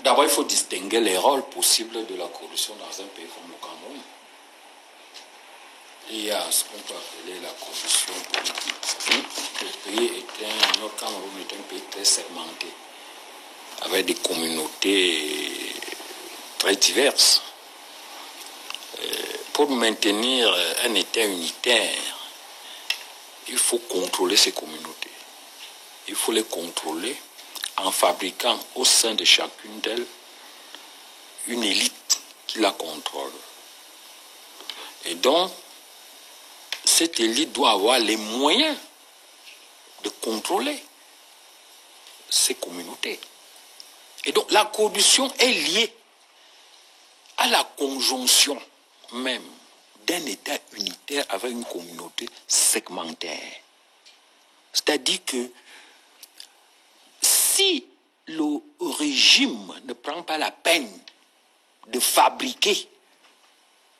D'abord, il faut distinguer les rôles possibles de la corruption dans un pays comme le Cameroun. Il y a ce qu'on peut appeler la corruption politique. Le Cameroun est un pays très segmenté, avec des communautés très diverses. Pour maintenir un État unitaire, il faut contrôler ces communautés. Il faut les contrôler en fabriquant au sein de chacune d'elles une élite qui la contrôle. Et donc, cette élite doit avoir les moyens de contrôler ces communautés. Et donc, la corruption est liée à la conjonction même d'un État unitaire avec une communauté segmentaire. C'est-à-dire que si le régime ne prend pas la peine de fabriquer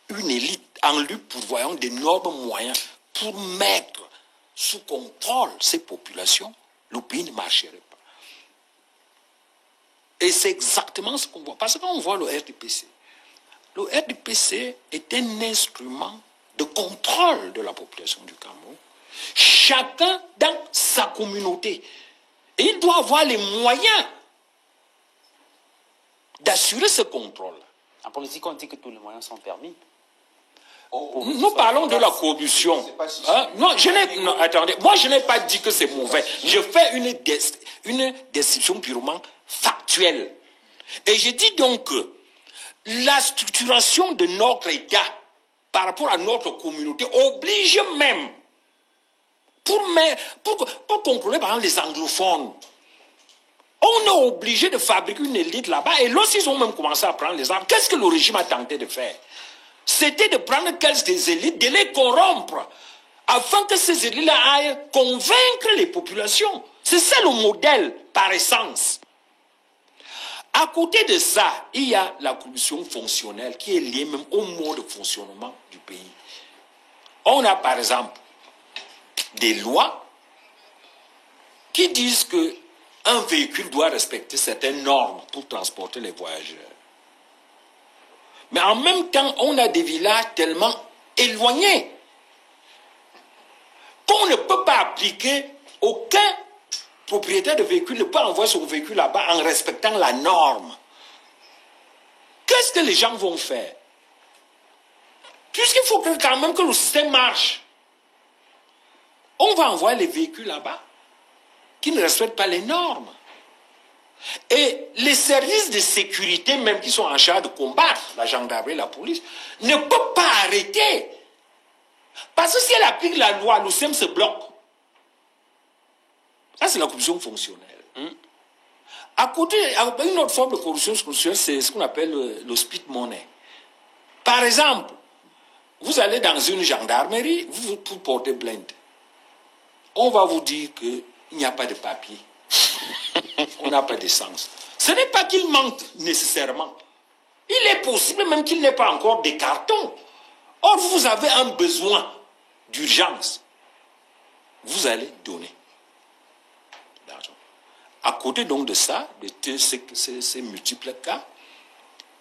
une élite en lui pourvoyant d'énormes moyens pour mettre sous contrôle ces populations, le pays ne marcherait pas. Et c'est exactement ce qu'on voit. Parce qu'on voit le RDPC. Le RDPC est un instrument de contrôle de la population du Cameroun. Chacun dans sa communauté. Et il doit avoir les moyens d'assurer ce contrôle. En politique, on dit que tous les moyens sont permis. Nous parlons de la corruption. Non, attendez, moi je n'ai pas dit que c'est mauvais. Je fais une description purement factuelle. Et je dis donc que la structuration de notre État par rapport à notre communauté, oblige même, pour contrôler par exemple les anglophones, on est obligé de fabriquer une élite là-bas. Et lorsqu'ils ont même commencé à prendre les armes, qu'est-ce que le régime a tenté de faire? C'était de prendre quelques élites, de les corrompre, afin que ces élites-là aillent convaincre les populations. C'est ça le modèle par essence. À côté de ça, il y a la corruption fonctionnelle qui est liée même au mode de fonctionnement du pays. On a par exemple des lois qui disent que un véhicule doit respecter certaines normes pour transporter les voyageurs. Mais en même temps, on a des villages tellement éloignés qu'on ne peut pas appliquer, aucun propriétaire de véhicule ne peut envoyer son véhicule là-bas en respectant la norme. Qu'est-ce que les gens vont faire? Puisqu'il faut quand même que le système marche, on va envoyer les véhicules là-bas qui ne respectent pas les normes. Et les services de sécurité, même qui sont en charge de combattre la gendarmerie et la police, ne peuvent pas arrêter. Parce que si elle applique la loi, le système se bloque. Ça, c'est la corruption fonctionnelle. À côté, une autre forme de corruption fonctionnelle, c'est ce qu'on appelle le split money. Par exemple, vous allez dans une gendarmerie, vous portez plainte. On va vous dire qu'il n'y a pas de papier. On n'a pas d'essence. Ce n'est pas qu'il manque nécessairement. Il est possible même qu'il n'ait pas encore des cartons. Or, vous avez un besoin d'urgence. Vous allez donner l'argent. À côté donc de ça, de ces multiples cas,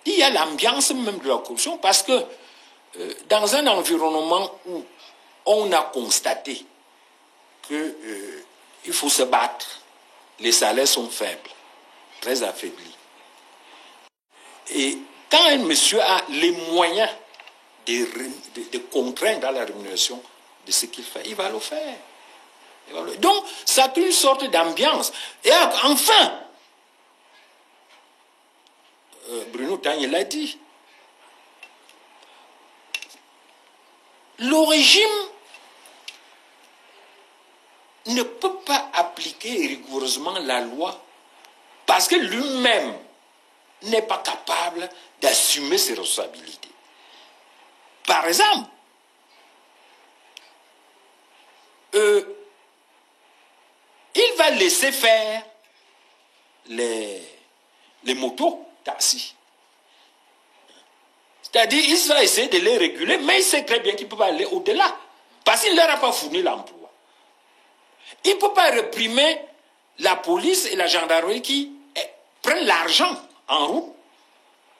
il y a l'ambiance même de la corruption parce que dans un environnement où on a constaté qu'il faut se battre, les salaires sont faibles, très affaiblis. Et quand un monsieur a les moyens de contraindre dans la rémunération de ce qu'il fait, il va le faire. Donc, ça crée une sorte d'ambiance. Et enfin, Bruno Tagne l'a dit, le régime ne peut pas appliquer rigoureusement la loi parce que lui-même n'est pas capable d'assumer ses responsabilités. Par exemple, il va laisser faire les motos taxis. C'est-à-dire, il va essayer de les réguler, mais il sait très bien qu'il ne peut pas aller au-delà parce qu'il ne leur a pas fourni l'emploi. Il ne peut pas réprimer la police et la gendarmerie qui prennent l'argent en route.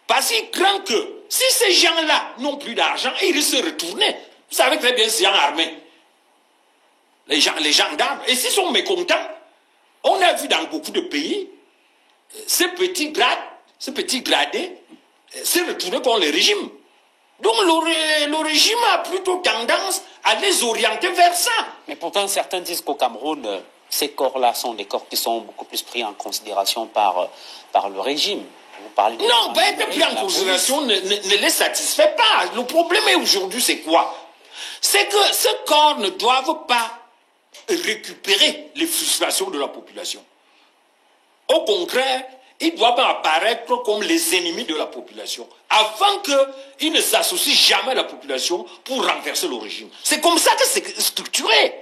Parce qu'il craint que si ces gens-là n'ont plus d'argent, ils risquent de se retourner. Vous savez très bien, ces gens armés, les gendarmes, et s'ils sont mécontents, on a vu dans beaucoup de pays, ces petits gradés se retourner contre le régime. Donc le régime a plutôt tendance à les orienter vers ça. Mais pourtant, certains disent qu'au Cameroun, ces corps-là sont des corps qui sont beaucoup plus pris en considération par le régime. Vous parlez de non, pas être pris en considération ne les satisfait pas. Le problème aujourd'hui, c'est quoi? C'est que ces corps ne doivent pas récupérer les frustrations de la population. Au contraire, ils doivent apparaître comme les ennemis de la population, afin qu'ils ne s'associent jamais à la population pour renverser le régime. C'est comme ça que c'est structuré.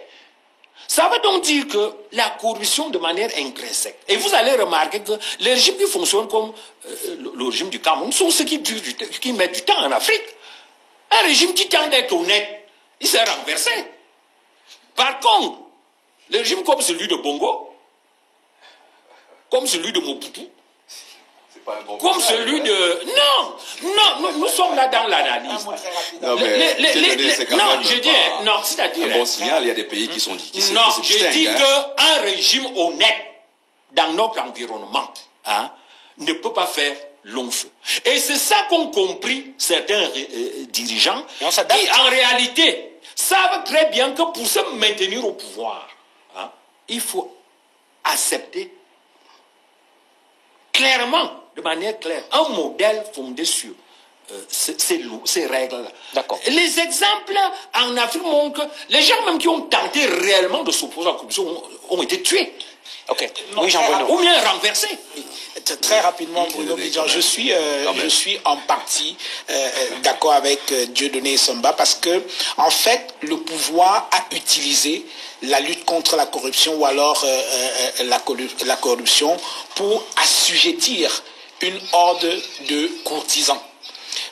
Ça veut donc dire que la corruption de manière intrinsèque. Et vous allez remarquer que les régimes qui fonctionnent comme le régime du Cameroun sont ceux qui mettent du temps en Afrique. Un régime qui tente d'être honnête, il s'est renversé. Par contre, les régimes comme celui de Bongo, comme celui de Mobutu, comme celui de... Non, nous sommes là dans l'analyse. Non, je dis, non, c'est-à-dire... Un bon signal, il y a des pays qui sont difficiles. Non, je dis qu'un régime honnête dans notre environnement ne peut pas faire long feu. Et c'est ça qu'ont compris certains dirigeants qui, en réalité, savent très bien que pour se maintenir au pouvoir, il faut accepter clairement, de manière claire, un modèle fondé sur ces règles-là. D'accord. Les exemples en Afrique montrent que les gens même qui ont tenté réellement de s'opposer à la corruption ont été tués. Ok. Oui, Jean-Bruno. Ou bien renversés. Très rapidement, Bruno Bidjan, je suis en partie d'accord avec Dieudonné Somba parce que, en fait, le pouvoir a utilisé la lutte contre la corruption ou alors la corruption pour assujettir une horde de courtisans.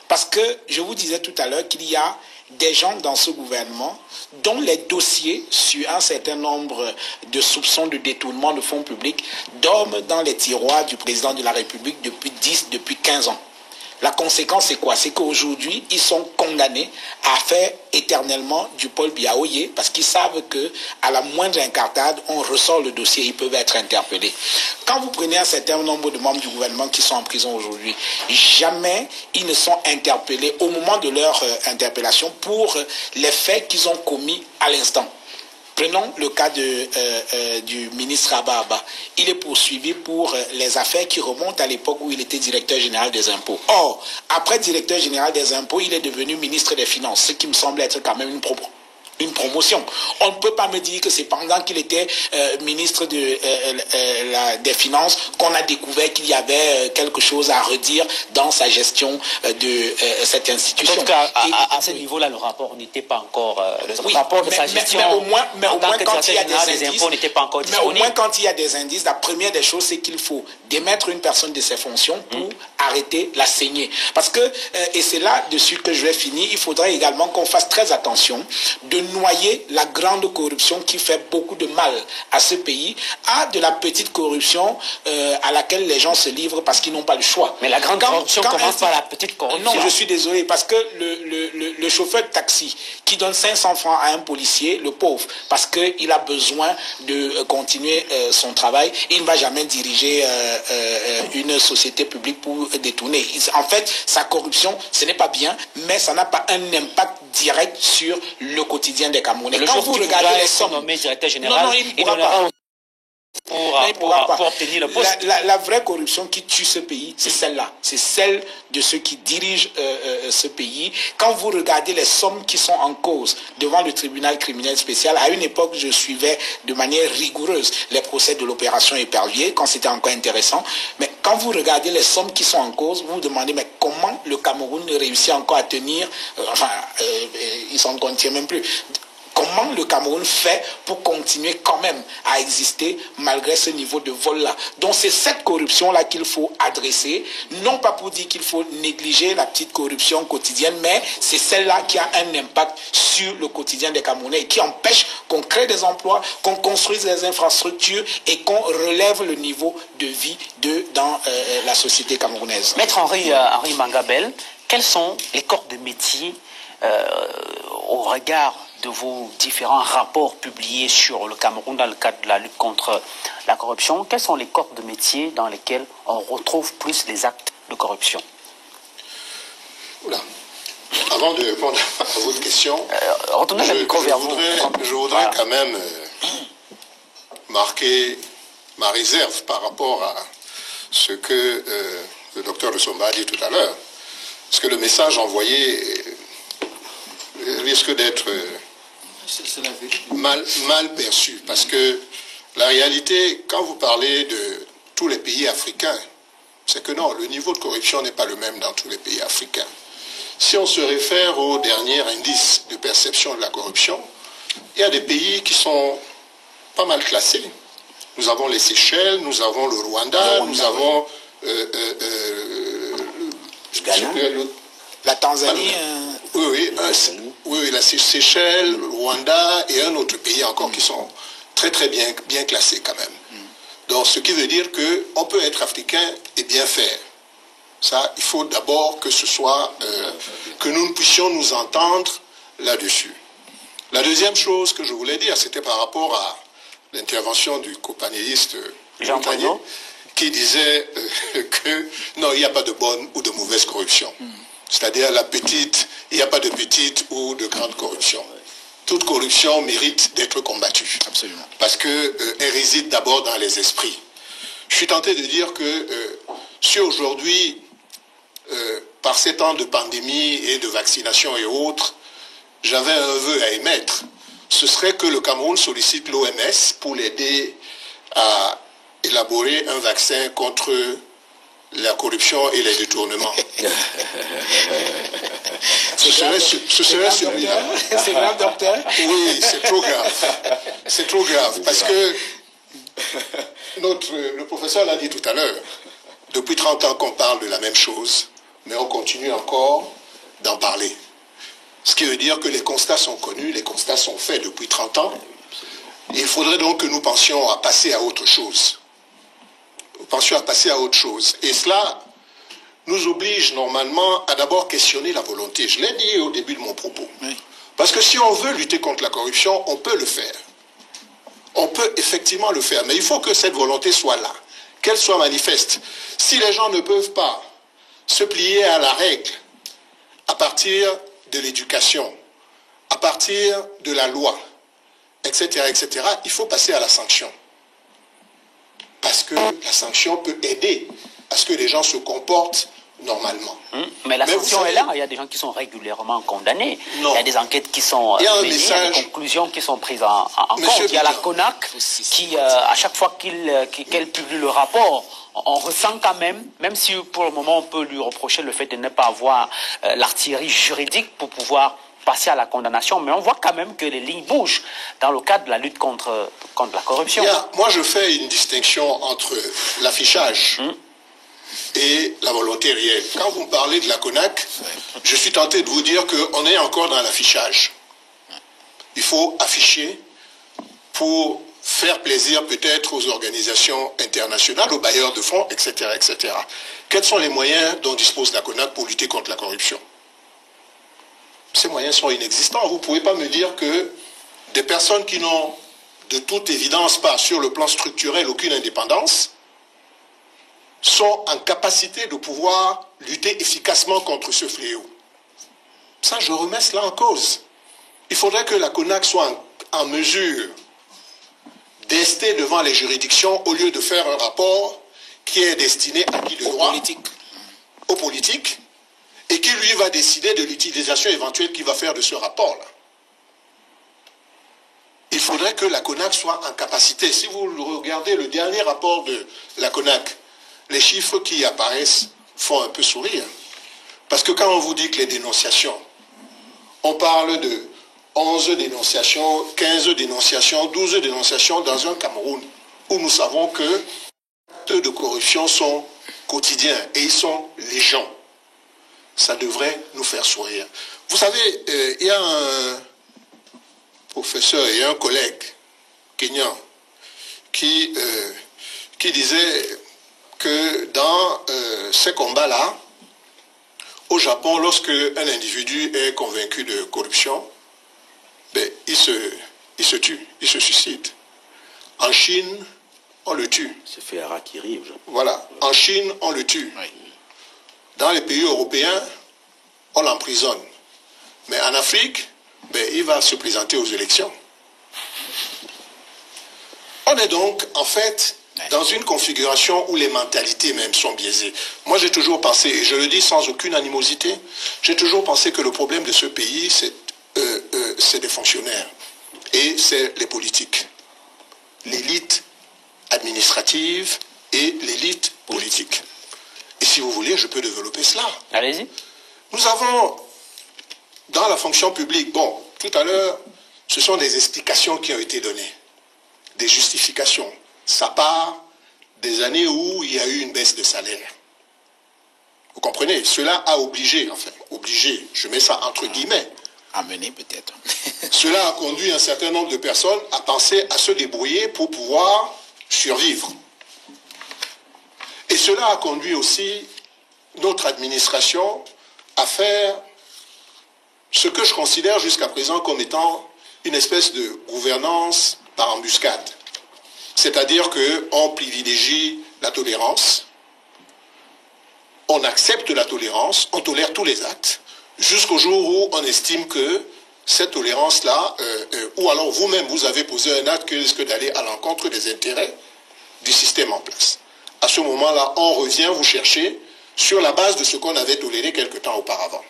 Parce que je vous disais tout à l'heure qu'il y a des gens dans ce gouvernement dont les dossiers sur un certain nombre de soupçons de détournement de fonds publics dorment dans les tiroirs du président de la République depuis 10, depuis 15 ans. La conséquence, c'est quoi? C'est qu'aujourd'hui, ils sont condamnés à faire éternellement du Paul Biaoye parce qu'ils savent qu'à la moindre incartade, on ressort le dossier, ils peuvent être interpellés. Quand vous prenez un certain nombre de membres du gouvernement qui sont en prison aujourd'hui, jamais ils ne sont interpellés au moment de leur interpellation pour les faits qu'ils ont commis à l'instant. Prenons le cas du ministre Ababa. Il est poursuivi pour les affaires qui remontent à l'époque où il était directeur général des impôts. Or, après directeur général des impôts, il est devenu ministre des Finances, ce qui me semble être quand même une promotion. On ne peut pas me dire que c'est pendant qu'il était ministre des Finances qu'on a découvert qu'il y avait quelque chose à redire dans sa gestion de cette institution. En tout cas, à ce niveau-là, le rapport n'était pas encore... le rapport de sa gestion mais au moins quand il y a des impôts n'était pas encore disponible. Mais au moins quand il y a des indices, la première des choses, c'est qu'il faut démettre une personne de ses fonctions pour arrêter la saignée. Parce que, et c'est là-dessus que je vais finir, il faudrait également qu'on fasse très attention de noyer la grande corruption qui fait beaucoup de mal à ce pays à de la petite corruption à laquelle les gens se livrent parce qu'ils n'ont pas le choix. Mais la grande corruption commence par la petite corruption. Non, je suis désolé parce que le chauffeur de taxi qui donne 500 francs à un policier, le pauvre, parce qu'il a besoin de continuer son travail, il ne va jamais diriger une société publique pour détourner. En fait, sa corruption, ce n'est pas bien, mais ça n'a pas un impact direct sur le quotidien des Camerounais. Le jour où vous regardez les sommes nommés directeur général, il donnera pour obtenir le poste. La vraie corruption qui tue ce pays, c'est celle-là. C'est celle de ceux qui dirigent ce pays. Quand vous regardez les sommes qui sont en cause devant le tribunal criminel spécial, à une époque, je suivais de manière rigoureuse les procès de l'opération Épervier, quand c'était encore intéressant. Mais quand vous regardez les sommes qui sont en cause, vous vous demandez, mais comment le Cameroun réussit encore à tenir, ils s'en contiennent même plus. Comment le Cameroun fait pour continuer quand même à exister malgré ce niveau de vol-là? Donc c'est cette corruption-là qu'il faut adresser, non pas pour dire qu'il faut négliger la petite corruption quotidienne, mais c'est celle-là qui a un impact sur le quotidien des Camerounais et qui empêche qu'on crée des emplois, qu'on construise des infrastructures et qu'on relève le niveau de vie dans la société camerounaise. Maître Henri Mangabel, quels sont les corps de métier au regard de vos différents rapports publiés sur le Cameroun dans le cadre de la lutte contre la corruption? Quels sont les corps de métier dans lesquels on retrouve plus les actes de corruption? Oula. Avant de répondre à votre question, je voudrais quand même marquer ma réserve par rapport à ce que le docteur de Somba a dit tout à l'heure. Parce que le message envoyé risque d'être mal perçu. Parce que la réalité, quand vous parlez de tous les pays africains, c'est que non, le niveau de corruption n'est pas le même dans tous les pays africains. Si on se réfère au dernier indice de perception de la corruption, il y a des pays qui sont pas mal classés. Nous avons les Seychelles, nous avons le Rwanda, nous avons la Tanzanie. Oui, la Seychelles, le Rwanda et un autre pays encore qui sont très très bien classés quand même. Donc ce qui veut dire qu'on peut être africain et bien faire. Ça, il faut d'abord que ce soit, que nous puissions nous entendre là-dessus. La deuxième chose que je voulais dire, c'était par rapport à l'intervention du copanéliste Jean Montagnier, qui disait que non, il n'y a pas de bonne ou de mauvaise corruption. C'est-à-dire il n'y a pas de petite ou de grande corruption. Toute corruption mérite d'être combattue. Absolument. Parce qu'elle réside d'abord dans les esprits. Je suis tenté de dire que si aujourd'hui, par ces temps de pandémie et de vaccination et autres, j'avais un vœu à émettre. Ce serait que le Cameroun sollicite l'OMS pour l'aider à élaborer un vaccin contre la corruption et les détournements. Ce serait celui-là. C'est grave, docteur? Oui, c'est trop grave. C'est trop grave parce que le professeur l'a dit tout à l'heure. Depuis 30 ans qu'on parle de la même chose, mais on continue encore d'en parler. Ce qui veut dire que les constats sont connus, les constats sont faits depuis 30 ans. Et il faudrait donc que nous pensions à passer à autre chose. Nous pensions à passer à autre chose. Et cela nous oblige normalement à d'abord questionner la volonté. Je l'ai dit au début de mon propos. Oui. Parce que si on veut lutter contre la corruption, on peut le faire. On peut effectivement le faire. Mais il faut que cette volonté soit là, qu'elle soit manifeste. Si les gens ne peuvent pas se plier à la règle à partir de l'éducation, à partir de la loi, etc., etc., il faut passer à la sanction. Parce que la sanction peut aider à ce que les gens se comportent normalement. Mais la sanction est là, il y a des gens qui sont régulièrement condamnés. Non. Il y a des enquêtes qui sont menées, il y a des conclusions qui sont prises en compte. Il y a la CONAC qui, à chaque fois qu'elle publie le rapport, on ressent quand même si pour le moment on peut lui reprocher le fait de ne pas avoir l'artillerie juridique pour pouvoir passer à la condamnation, mais on voit quand même que les lignes bougent dans le cadre de la lutte contre la corruption. Moi, je fais une distinction entre l'affichage et la volonté réelle. Quand vous me parlez de la CONAC, je suis tenté de vous dire qu'on est encore dans l'affichage. Il faut afficher pour faire plaisir peut-être aux organisations internationales, aux bailleurs de fonds, etc., etc. Quels sont les moyens dont dispose la CONAC pour lutter contre la corruption? Ces moyens sont inexistants. Vous ne pouvez pas me dire que des personnes qui n'ont de toute évidence pas sur le plan structurel aucune indépendance sont en capacité de pouvoir lutter efficacement contre ce fléau. Ça, je remets cela en cause. Il faudrait que la CONAC soit en mesure d'ester devant les juridictions au lieu de faire un rapport qui est destiné à qui de droit? Aux politiques, et qui lui va décider de l'utilisation éventuelle qu'il va faire de ce rapport-là. Il faudrait que la CONAC soit en capacité. Si vous regardez le dernier rapport de la CONAC, les chiffres qui apparaissent font un peu sourire. Parce que quand on vous dit que les dénonciations, on parle de 11 dénonciations, 15 dénonciations, 12 dénonciations dans un Cameroun où nous savons que les actes de corruption sont quotidiens et ils sont légions. Ça devrait nous faire sourire. Vous savez, il y a un professeur et un collègue kenyan qui disait que dans ces combats-là, au Japon, lorsque un individu est convaincu de corruption, il se tue, il se suicide. En Chine, on le tue. C'est fait harakiri au Japon. Voilà. En Chine, on le tue. Oui. Dans les pays européens, on l'emprisonne. Mais en Afrique, il va se présenter aux élections. On est donc, en fait, dans une configuration où les mentalités même sont biaisées. Moi, j'ai toujours pensé, et je le dis sans aucune animosité, j'ai toujours pensé que le problème de ce pays, c'est des fonctionnaires. Et c'est les politiques. L'élite administrative et l'élite politique. Et si vous voulez, je peux développer cela. Allez-y. Nous avons, dans la fonction publique, tout à l'heure, ce sont des explications qui ont été données, des justifications. Ça part des années où il y a eu une baisse de salaire. Vous comprenez? Cela a obligé, je mets ça entre guillemets. Amené peut-être. Cela a conduit un certain nombre de personnes à penser à se débrouiller pour pouvoir survivre. Et cela a conduit aussi notre administration à faire ce que je considère jusqu'à présent comme étant une espèce de gouvernance par embuscade. C'est-à-dire qu'on privilégie la tolérance, on accepte la tolérance, on tolère tous les actes, jusqu'au jour où on estime que cette tolérance-là, ou alors vous-même vous avez posé un acte qui risque d'aller à l'encontre des intérêts du système en place. À ce moment-là, on revient vous chercher sur la base de ce qu'on avait toléré quelque temps auparavant.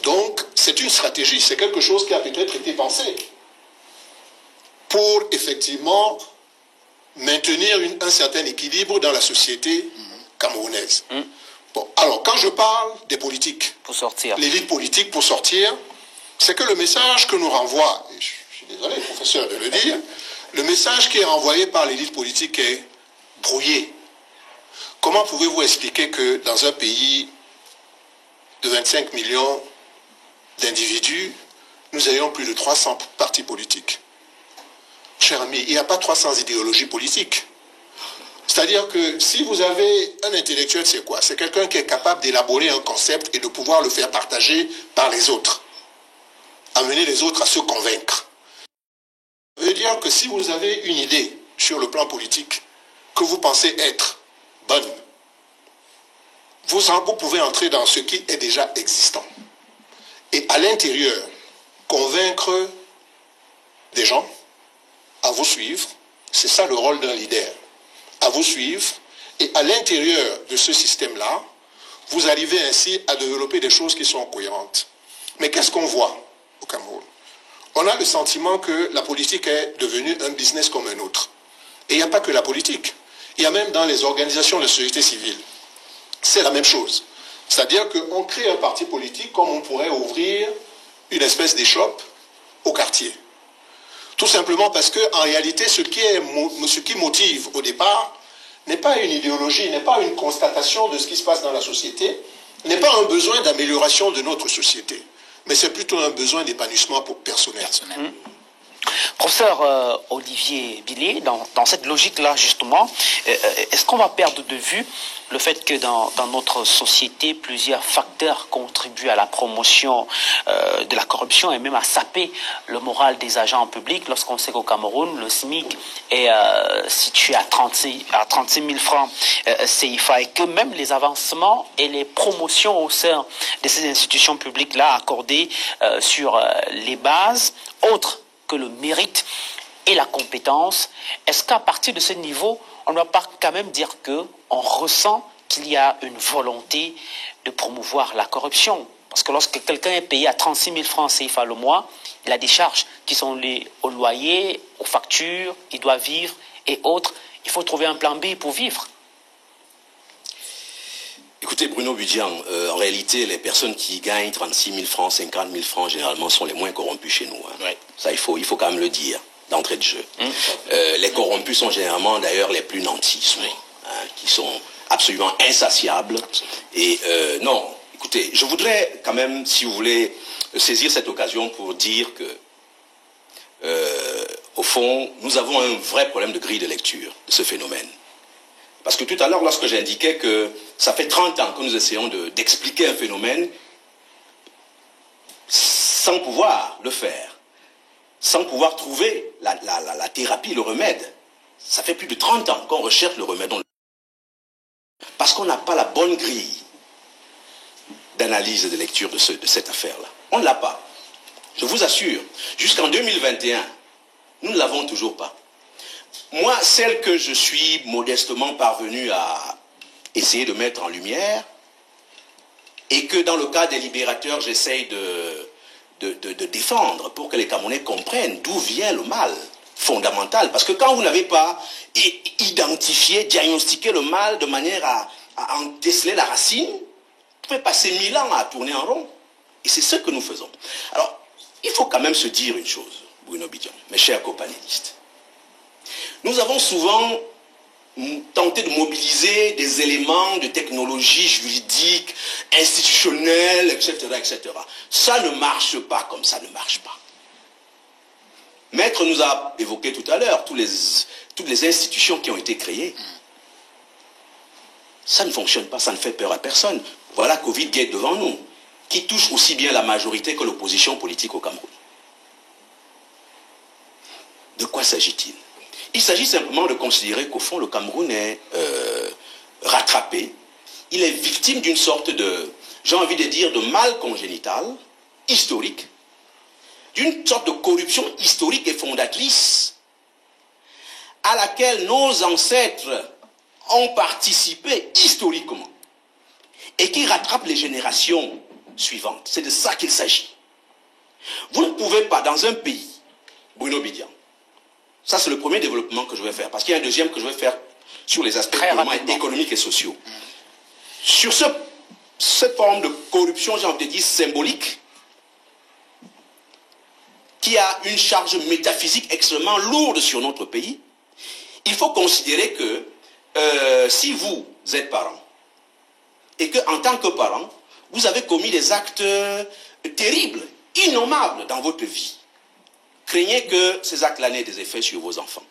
Donc, c'est une stratégie, c'est quelque chose qui a peut-être été pensé pour effectivement maintenir un certain équilibre dans la société camerounaise. Bon, alors, quand je parle des politiques, l'élite politique pour sortir, c'est que le message que nous renvoie, et je suis désolé, professeur, de le dire, le message qui est renvoyé par l'élite politique est brouillé. Comment pouvez-vous expliquer que dans un pays de 25 millions d'individus, nous ayons plus de 300 partis politiques? Cher ami, il n'y a pas 300 idéologies politiques. C'est-à-dire que si vous avez un intellectuel, c'est quoi? C'est quelqu'un qui est capable d'élaborer un concept et de pouvoir le faire partager par les autres. Amener les autres à se convaincre. Ça veut dire que si vous avez une idée sur le plan politique que vous pensez être bonne, vous pouvez entrer dans ce qui est déjà existant. Et à l'intérieur, convaincre des gens à vous suivre, c'est ça le rôle d'un leader. À vous suivre, et à l'intérieur de ce système-là, vous arrivez ainsi à développer des choses qui sont cohérentes. Mais qu'est-ce qu'on voit au Cameroun? On a le sentiment que la politique est devenue un business comme un autre. Et il n'y a pas que la politique. Il y a même dans les organisations de société civile. C'est la même chose. C'est-à-dire qu'on crée un parti politique comme on pourrait ouvrir une espèce d'échoppe au quartier. Tout simplement parce qu'en réalité, ce qui motive au départ n'est pas une idéologie, n'est pas une constatation de ce qui se passe dans la société, n'est pas un besoin d'amélioration de notre société, mais c'est plutôt un besoin d'épanouissement personnel. Professeur Olivier Billet, dans cette logique-là, justement, est-ce qu'on va perdre de vue le fait que dans notre société, plusieurs facteurs contribuent à la promotion de la corruption et même à saper le moral des agents publics, lorsqu'on sait qu'au Cameroun, le SMIC est situé à 36 000 francs CFA et que même les avancements et les promotions au sein de ces institutions publiques-là accordées sur les bases autres que le mérite et la compétence, est-ce qu'à partir de ce niveau, on ne va pas quand même dire qu'on ressent qu'il y a une volonté de promouvoir la corruption? Parce que lorsque quelqu'un est payé à 36 000 francs CFA le mois, il a des charges qui sont liées au loyer, aux factures, il doit vivre et autres. Il faut trouver un plan B pour vivre. Écoutez, Bruno Budian, en réalité, les personnes qui gagnent 36 000 francs, 50 000 francs, généralement, sont les moins corrompus chez nous. Hein. Ouais. Ça, il faut quand même le dire, d'entrée de jeu. Les corrompus sont généralement, d'ailleurs, les plus nantis, qui sont absolument insatiables. Et non, écoutez, je voudrais quand même, si vous voulez, saisir cette occasion pour dire que, au fond, nous avons un vrai problème de grille de lecture de ce phénomène. Parce que tout à l'heure, lorsque j'indiquais que ça fait 30 ans que nous essayons d'expliquer un phénomène sans pouvoir le faire, sans pouvoir trouver la thérapie, le remède. Ça fait plus de 30 ans qu'on recherche le remède. Parce qu'on n'a pas la bonne grille d'analyse et de lecture de cette affaire-là. On ne l'a pas. Je vous assure, jusqu'en 2021, nous ne l'avons toujours pas. Moi, celle que je suis modestement parvenu à essayer de mettre en lumière, et que dans le cas des libérateurs, j'essaye de défendre pour que les Camerounais comprennent d'où vient le mal fondamental. Parce que quand vous n'avez pas identifié, diagnostiqué le mal de manière à en déceler la racine, vous pouvez passer 1000 ans à tourner en rond. Et c'est ce que nous faisons. Alors, il faut quand même se dire une chose, Bruno Bidian, mes chers copanélistes. Nous avons souvent tenté de mobiliser des éléments de technologie juridique, institutionnelle, etc., etc. Ça ne marche pas comme ça ne marche pas. Maître nous a évoqué tout à l'heure toutes les institutions qui ont été créées. Ça ne fonctionne pas, ça ne fait peur à personne. Voilà Covid-Gate devant nous, qui touche aussi bien la majorité que l'opposition politique au Cameroun. De quoi s'agit-il? Il s'agit simplement de considérer qu'au fond, le Cameroun est rattrapé. Il est victime d'une sorte de, j'ai envie de dire, de mal congénital, historique, d'une sorte de corruption historique et fondatrice à laquelle nos ancêtres ont participé historiquement. et qui rattrape les générations suivantes. C'est de ça qu'il s'agit. Vous ne pouvez pas, dans un pays, Bruno Bidian, ça c'est le premier développement que je vais faire, parce qu'il y a un deuxième que je vais faire sur les aspects économiques et sociaux. Sur cette forme de corruption, j'ai envie de dire symbolique, qui a une charge métaphysique extrêmement lourde sur notre pays, il faut considérer que si vous êtes parent, et qu'en tant que parent, vous avez commis des actes terribles, innommables dans votre vie, craignez que ces actes-là n'aient des effets sur vos enfants.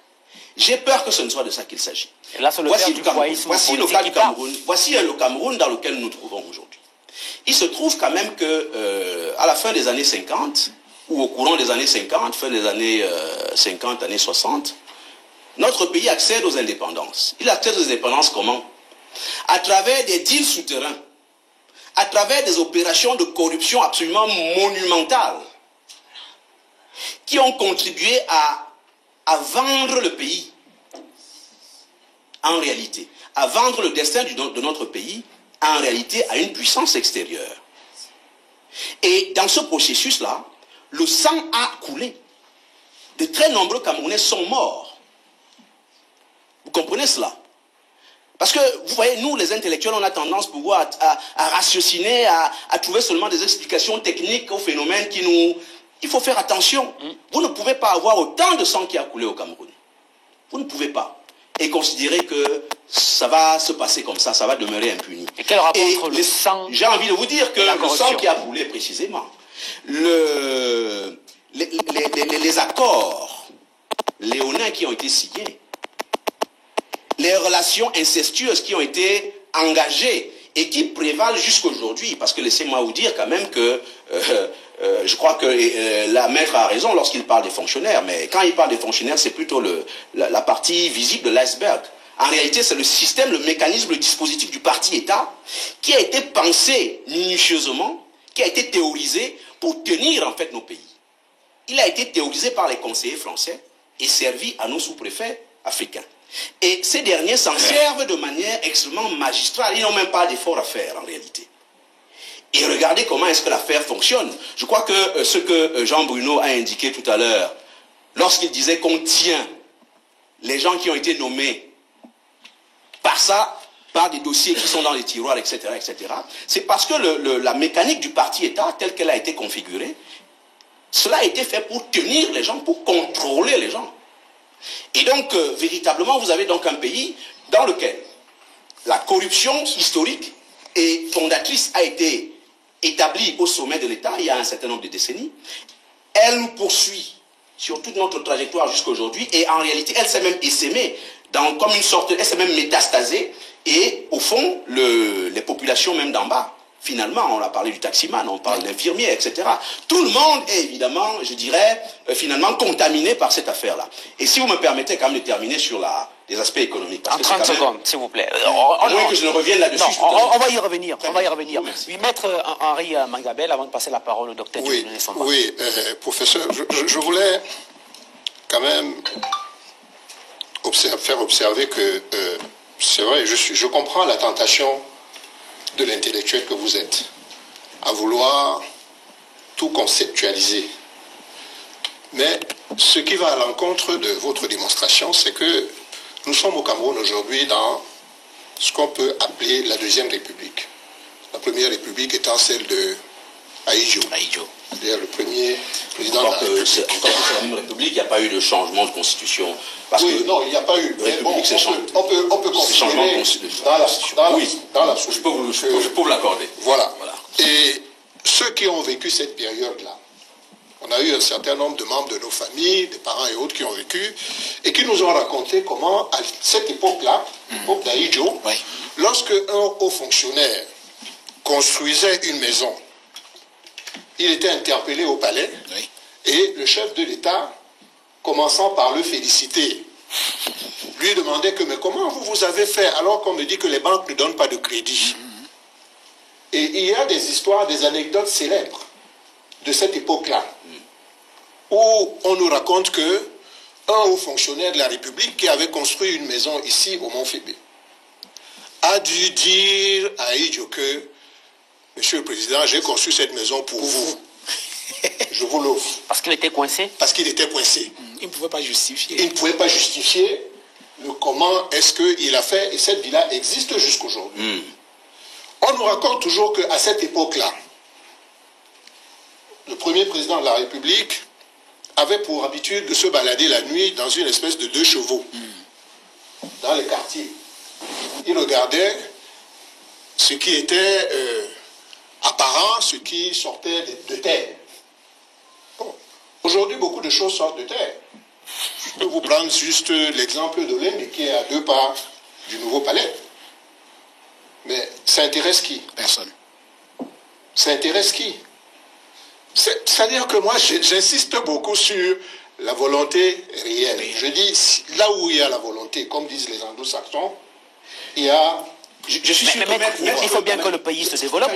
J'ai peur que ce ne soit de ça qu'il s'agit. Voici le cas du Cameroun. Voici le Cameroun dans lequel nous nous trouvons aujourd'hui. Il se trouve quand même que à la fin des années 50, ou au courant des années 50, fin des années 50, années 60, notre pays accède aux indépendances. Il accède aux indépendances comment? À travers des deals souterrains, à travers des opérations de corruption absolument monumentales, qui ont contribué à vendre le pays, en réalité, à vendre le destin de notre pays, en réalité, à une puissance extérieure. Et dans ce processus-là, le sang a coulé. De très nombreux Camerounais sont morts. Vous comprenez cela? Parce que, vous voyez, nous, les intellectuels, on a tendance à ratiociner, à trouver seulement des explications techniques aux phénomènes qui nous... Il faut faire attention. Vous ne pouvez pas avoir autant de sang qui a coulé au Cameroun. Vous ne pouvez pas. Et considérer que ça va se passer comme ça va demeurer impuni. Et quel rapport entre le sang... J'ai envie de vous dire que le sang qui a coulé précisément, les accords léonins qui ont été signés, les relations incestueuses qui ont été engagées et qui prévalent jusqu'aujourd'hui, parce que laissez-moi vous dire quand même que je crois que la maître a raison lorsqu'il parle des fonctionnaires, mais quand il parle des fonctionnaires, c'est plutôt la partie visible de l'iceberg. En réalité, c'est le système, le mécanisme, le dispositif du parti-État qui a été pensé minutieusement, qui a été théorisé pour tenir en fait nos pays. Il a été théorisé par les conseillers français et servi à nos sous-préfets africains. Et ces derniers s'en servent de manière extrêmement magistrale. Ils n'ont même pas d'effort à faire en réalité. Et regardez comment est-ce que l'affaire fonctionne. Je crois que ce que Jean Bruno a indiqué tout à l'heure, lorsqu'il disait qu'on tient les gens qui ont été nommés par des dossiers qui sont dans les tiroirs, etc., c'est parce que la mécanique du parti-État, telle qu'elle a été configurée, cela a été fait pour tenir les gens, pour contrôler les gens. Et donc, véritablement, vous avez donc un pays dans lequel la corruption historique et fondatrice a été établie au sommet de l'État il y a un certain nombre de décennies. Elle nous poursuit sur toute notre trajectoire jusqu'à aujourd'hui et en réalité, elle s'est même essaimée comme une sorte, elle s'est même métastasée et au fond, les populations même d'en bas, finalement, on a parlé du taximan, on parle d'infirmiers, etc. Tout le monde est évidemment, je dirais, finalement contaminé par cette affaire-là. Et si vous me permettez quand même de terminer sur les aspects économiques. En 30 secondes, s'il vous plaît. Que je ne revienne là-dessus. On va y revenir. Oui, maître Henri Mangabel, avant de passer la parole au docteur. Oui, professeur, je voulais quand même faire observer que c'est vrai, je comprends la tentation de l'intellectuel que vous êtes, à vouloir tout conceptualiser. Mais ce qui va à l'encontre de votre démonstration, c'est que nous sommes au Cameroun aujourd'hui dans ce qu'on peut appeler la Deuxième République. La Première République étant celle de Ahidjo. C'est-à-dire le premier président de la République. Encore que c'est la même République, il n'y a pas eu de changement de constitution. Non, il n'y a pas eu. On peut considérer dans la je peux vous l'accorder. Voilà. Et ceux qui ont vécu cette période-là, on a eu un certain nombre de membres de nos familles, des parents et autres qui ont vécu, et qui nous ont raconté comment, à cette époque-là, l'époque d'Ahidjo, lorsque un haut fonctionnaire construisait une maison, il était interpellé au palais, et le chef de l'État, commençant par le féliciter, lui demandait que, mais comment vous avez fait alors qu'on me dit que les banques ne donnent pas de crédit? Et il y a des histoires, des anecdotes célèbres de cette époque-là, où on nous raconte que un haut fonctionnaire de la République qui avait construit une maison ici au Mont Fébé a dû dire à Ahidjo que Monsieur le Président, j'ai conçu cette maison pour vous. Je vous l'offre. Parce qu'il était coincé? Parce qu'il était coincé. Il ne pouvait pas justifier. Il ne pouvait pas justifier le comment est-ce qu'il a fait, et cette villa existe jusqu'aujourd'hui. On nous raconte toujours qu'à cette époque-là, le premier président de la République avait pour habitude de se balader la nuit dans une espèce de 2 chevaux, dans les quartiers. Il regardait ce qui était apparent, ce qui sortait de terre. Bon. Aujourd'hui, beaucoup de choses sortent de terre. Je peux vous prendre juste l'exemple de l'Inde qui est à 2 pas du nouveau palais. Mais ça intéresse qui? Personne. Ça intéresse qui? C'est-à-dire que moi, j'insiste beaucoup sur la volonté réelle. Je dis, là où il y a la volonté, comme disent les anglo-saxons, il y a... Il faut bien que le pays se développe.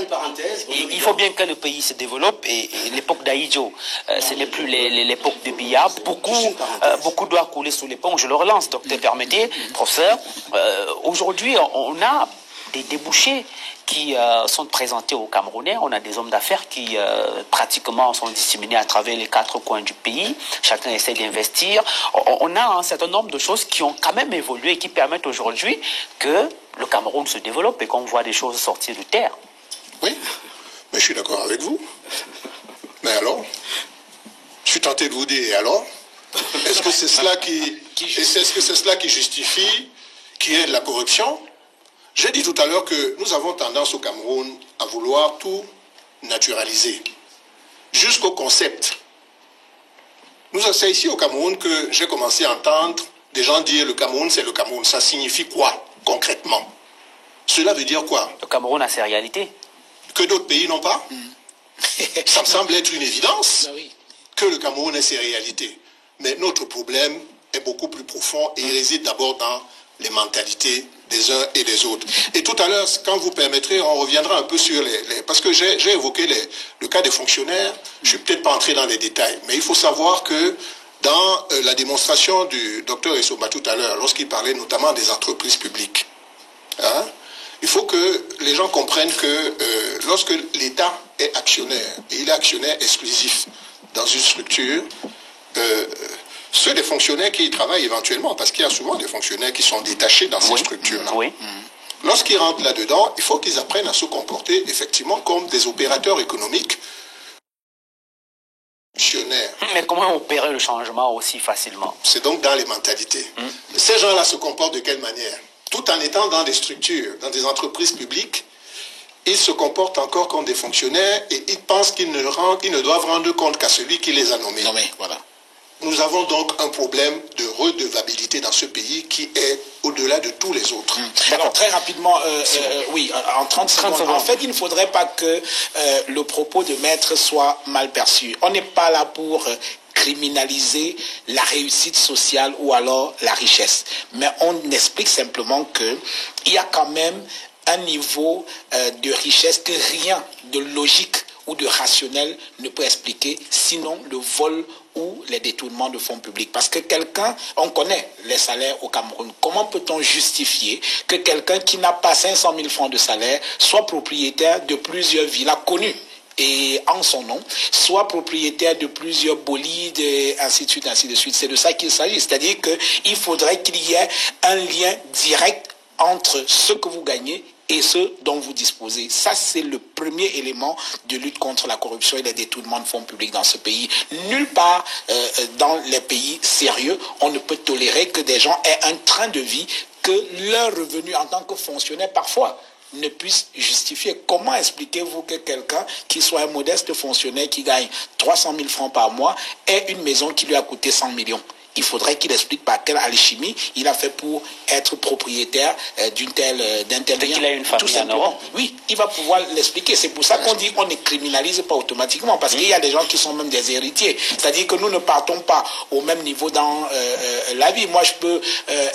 Il faut bien que le pays se développe. Et l'époque d'Aïdjo, ce n'est plus l'époque de Biya. Beaucoup doit couler sous les ponts. Je le relance, docteur, permettez, professeur. Aujourd'hui, on a des débouchés qui sont présentés aux Camerounais. On a des hommes d'affaires qui pratiquement sont disséminés à travers les 4 coins du pays. Chacun essaie d'investir. On a un certain nombre de choses qui ont quand même évolué et qui permettent aujourd'hui que le Cameroun se développe et qu'on voit des choses sortir de terre. Oui, mais je suis d'accord avec vous. Mais alors, je suis tenté de vous dire, et alors, est-ce que c'est cela qui justifie qu'il y ait de la corruption? J'ai dit tout à l'heure que nous avons tendance au Cameroun à vouloir tout naturaliser, jusqu'au concept. C'est ici au Cameroun que j'ai commencé à entendre des gens dire le Cameroun, c'est le Cameroun. Ça signifie quoi, concrètement? Cela veut dire quoi? Le Cameroun a ses réalités. Que d'autres pays n'ont pas? Ça me semble être une évidence que le Cameroun ait ses réalités. Mais notre problème est beaucoup plus profond et il réside d'abord dans les mentalités des uns et des autres. Et tout à l'heure, quand vous permettrez, on reviendra un peu sur parce que j'ai évoqué le cas des fonctionnaires. Je ne suis peut-être pas entré dans les détails, mais il faut savoir que dans la démonstration du docteur Essoba tout à l'heure, lorsqu'il parlait notamment des entreprises publiques, il faut que les gens comprennent que lorsque l'État est actionnaire, et il est actionnaire exclusif dans une structure, ceux des fonctionnaires qui y travaillent éventuellement, parce qu'il y a souvent des fonctionnaires qui sont détachés dans ces structures-là. Lorsqu'ils rentrent là-dedans, il faut qu'ils apprennent à se comporter effectivement comme des opérateurs économiques. Mais comment opérer le changement aussi facilement? C'est donc dans les mentalités. Ces gens-là se comportent de quelle manière? Tout en étant dans des structures, dans des entreprises publiques, ils se comportent encore comme des fonctionnaires et ils pensent qu'ils ne doivent rendre compte qu'à celui qui les a nommés. Voilà. Nous avons donc un problème de redevabilité dans ce pays qui est au-delà de tous les autres. Alors, très rapidement, oui, en 30 secondes. En fait, il ne faudrait pas que le propos de maître soit mal perçu. On n'est pas là pour criminaliser la réussite sociale ou alors la richesse. Mais on explique simplement qu'il y a quand même un niveau de richesse que rien de logique ou de rationnel ne peut expliquer, sinon le vol ou les détournements de fonds publics. Parce que on connaît les salaires au Cameroun. Comment peut-on justifier que quelqu'un qui n'a pas 500 000 francs de salaire soit propriétaire de plusieurs villas connues et en son nom, soit propriétaire de plusieurs bolides, et ainsi de suite, ainsi de suite. C'est de ça qu'il s'agit. C'est-à-dire qu'il faudrait qu'il y ait un lien direct entre ce que vous gagnez et ce dont vous disposez. Ça, c'est le premier élément de lutte contre la corruption et les détournements de fonds publics dans ce pays. Nulle part dans les pays sérieux, on ne peut tolérer que des gens aient un train de vie que leur revenu en tant que fonctionnaire, parfois, ne puisse justifier. Comment expliquez-vous que quelqu'un qui soit un modeste fonctionnaire qui gagne 300 000 francs par mois ait une maison qui lui a coûté 100 millions? Il faudrait qu'il explique par quelle alchimie il a fait pour être propriétaire d'un tel bien. Qu'il a une famille tout simplement. Oui, il va pouvoir l'expliquer. C'est pour ça qu'on dit qu'on ne criminalise pas automatiquement, parce qu'il y a des gens qui sont même des héritiers. C'est-à-dire que nous ne partons pas au même niveau dans la vie. Moi, je peux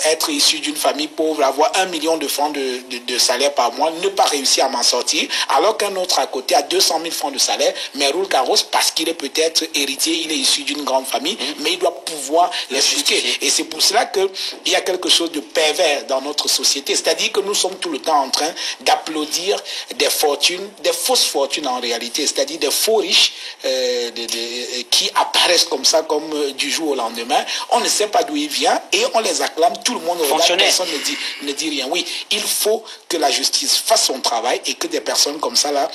être issu d'une famille pauvre, avoir 1 million de francs de salaire par mois, ne pas réussir à m'en sortir, alors qu'un autre à côté a 200 000 francs de salaire, mais roule carrosse parce qu'il est peut-être héritier, il est issu d'une grande famille, mais il doit pouvoir justifier. Et c'est pour cela qu'il y a quelque chose de pervers dans notre société. C'est-à-dire que nous sommes tout le temps en train d'applaudir des fortunes, des fausses fortunes en réalité, c'est-à-dire des faux riches qui apparaissent comme ça, comme du jour au lendemain. On ne sait pas d'où il vient et on les acclame, tout le monde regarde, personne ne dit rien. Oui, il faut que la justice fasse son travail et que des personnes comme ça là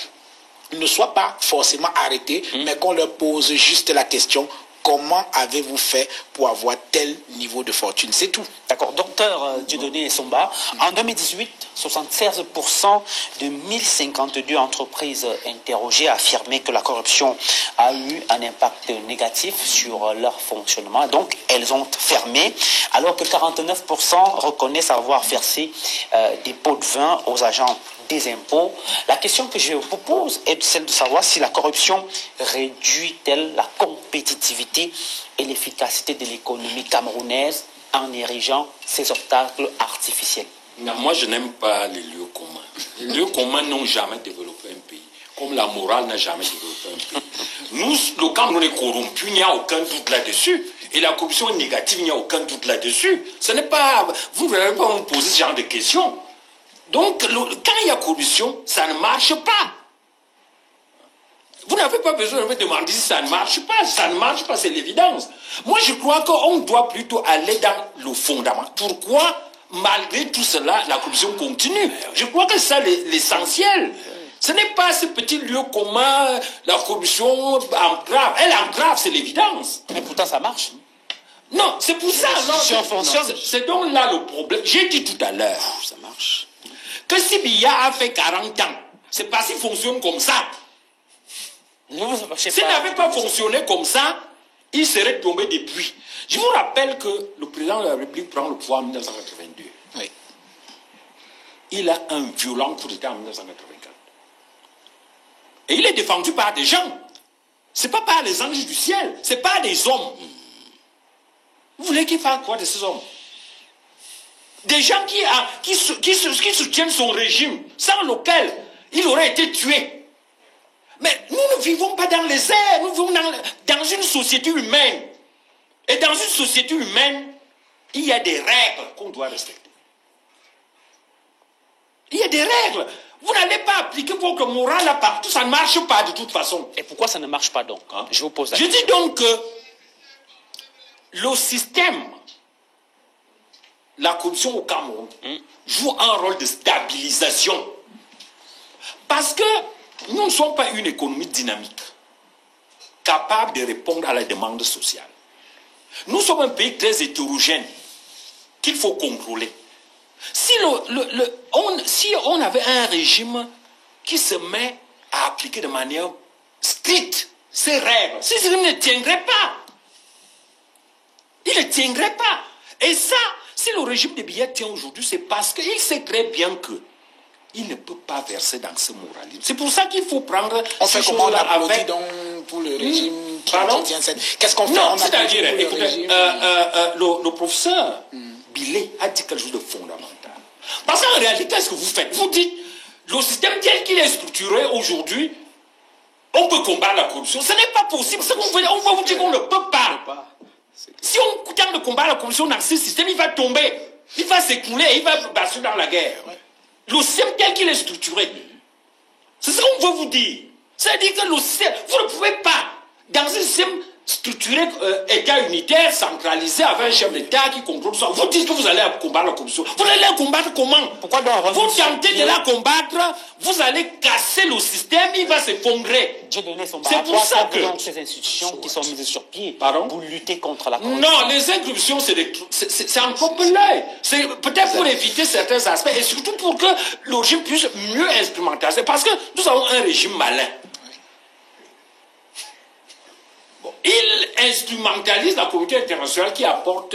ne soient pas forcément arrêtées, mais qu'on leur pose juste la question: comment avez-vous fait pour avoir tel niveau de fortune? C'est tout. D'accord. Docteur Dieudonné Somba, en 2018, 76% de 1052 entreprises interrogées affirmaient que la corruption a eu un impact négatif sur leur fonctionnement. Donc, elles ont fermé, alors que 49% reconnaissent avoir versé des pots de vin aux agents des impôts. La question que je vous pose est celle de savoir si la corruption réduit-elle la compétitivité et l'efficacité de l'économie camerounaise en érigeant ces obstacles artificiels. Non, moi, je n'aime pas les lieux communs. Les lieux communs n'ont jamais développé un pays, comme la morale n'a jamais développé un pays. Nous, le Cameroun est corrompu, il n'y a aucun doute là-dessus. Et la corruption est négative, il n'y a aucun doute là-dessus. Ce n'est pas... Vous ne pouvez pas me poser ce genre de questions. Donc, quand il y a corruption, ça ne marche pas. Vous n'avez pas besoin de me demander si ça ne marche pas. Ça ne marche pas, c'est l'évidence. Moi, je crois qu'on doit plutôt aller dans le fondament. Pourquoi, malgré tout cela, la corruption continue? Je crois que c'est ça l'essentiel. Ce n'est pas ce petit lieu commun, la corruption entrave. Elle entrave, c'est l'évidence. Mais pourtant, ça marche. Non, c'est pour ça. C'est donc là le problème. J'ai dit tout à l'heure, ça marche, que si Biya a fait 40 ans, c'est parce qu'il fonctionne comme ça. S'il n'avait pas fonctionné comme ça, il serait tombé depuis. Je vous rappelle que le président de la République prend le pouvoir en 1982. Oui. Il a un violent coup d'État en 1984. Et il est défendu par des gens. Ce n'est pas par les anges du ciel, ce n'est pas des hommes. Vous voulez qu'il fasse quoi de ces hommes? Des gens qui soutiennent son régime, sans lequel il aurait été tué. Mais nous ne vivons pas dans les airs, nous vivons dans une société humaine. Et dans une société humaine, il y a des règles qu'on doit respecter. Il y a des règles. Vous n'allez pas appliquer votre morale là partout, ça ne marche pas de toute façon. Et pourquoi ça ne marche pas donc? Je vous pose la question. Je dis donc que le système, la corruption au Cameroun, joue un rôle de stabilisation. Parce que nous ne sommes pas une économie dynamique, capable de répondre à la demande sociale. Nous sommes un pays très hétérogène, qu'il faut contrôler. Si on avait un régime qui se met à appliquer de manière stricte ces règles, ce régime ne tiendrait pas. Il ne tiendrait pas. Et ça, si le régime des billets tient aujourd'hui, c'est parce qu'il sait très bien que il ne peut pas verser dans ce moralisme. C'est pour ça qu'il faut prendre... On fait comment on applaudit donc pour le régime qui tient cette... Qu'est-ce qu'on fait? Non, c'est-à-dire, écoutez, le professeur Billet a dit quelque chose de fondamental. Parce qu'en réalité, qu'est-ce que vous faites? Vous dites, le système tel qu'il est structuré aujourd'hui, on peut combattre la corruption. Ce n'est pas possible. On va vous dire qu'on ne peut pas. Si on tente de combattre la corruption dans ce système, il va tomber. Il va s'écrouler et il va basculer dans la guerre. Le système tel qu'il est structuré. C'est ce qu'on veut vous dire. C'est-à-dire que le système, vous ne pouvez pas, dans un système structuré, État unitaire, centralisé, avec un chef d'État qui contrôle ça, vous dites que vous allez combattre la corruption. Vous allez la combattre comment? Pourquoi vous tentez de la combattre, vous allez casser le système, il va s'effondrer. C'est pour ça que ces institutions qui sont mises sur pied pour lutter contre la corruption. Non, les incorruptions, c'est encore plein. C'est peut-être pour éviter certains aspects et surtout pour que le régime puisse mieux instrumentaliser. Parce que nous avons un régime malin. Il instrumentalise la communauté internationale qui apporte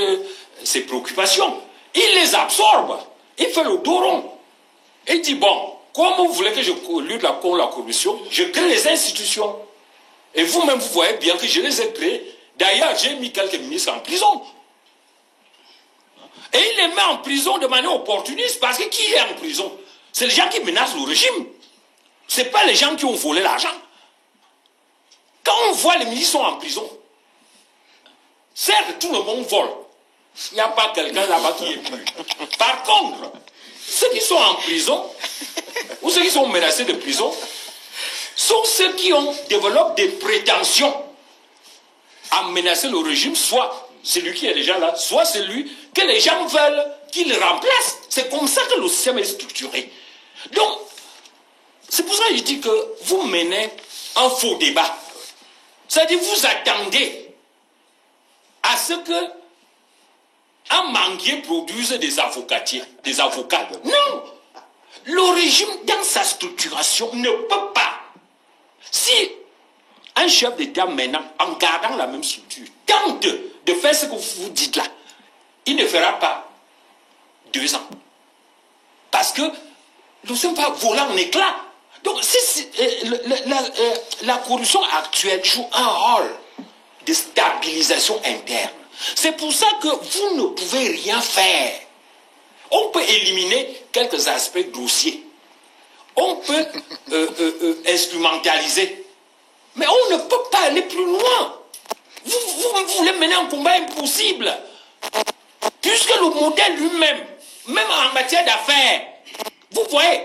ses préoccupations. Il les absorbe. Il fait le dos rond. Il dit, bon, comment vous voulez que je lutte contre la corruption? Je crée les institutions. Et vous-même, vous voyez bien que je les ai créées. D'ailleurs, j'ai mis quelques ministres en prison. Et il les met en prison de manière opportuniste parce que qui est en prison? C'est les gens qui menacent le régime. Ce n'est pas les gens qui ont volé l'argent. Quand on voit les ministres sont en prison, Certes, tout le monde vole. Il n'y a pas quelqu'un là-bas qui est plus. Par contre, ceux qui sont en prison, ou ceux qui sont menacés de prison, sont ceux qui développent des prétentions à menacer le régime, soit celui qui est déjà là, soit celui que les gens veulent qu'il remplace. C'est comme ça que le système est structuré. Donc, c'est pour ça que je dis que vous menez un faux débat. C'est-à-dire vous attendez à ce que un manguier produise des avocatiers, des avocats. Non! Le régime, dans sa structuration, ne peut pas. Si un chef d'État maintenant, en gardant la même structure, tente de faire ce que vous dites là, il ne fera pas 2 ans. Parce que nous ne sommes pas volés en éclats. Donc, la corruption actuelle joue un rôle de stabilisation interne. C'est pour ça que vous ne pouvez rien faire. On peut éliminer quelques aspects grossiers. On peut instrumentaliser. Mais on ne peut pas aller plus loin. Vous voulez mener un combat impossible. Puisque le modèle lui-même, même en matière d'affaires, vous voyez,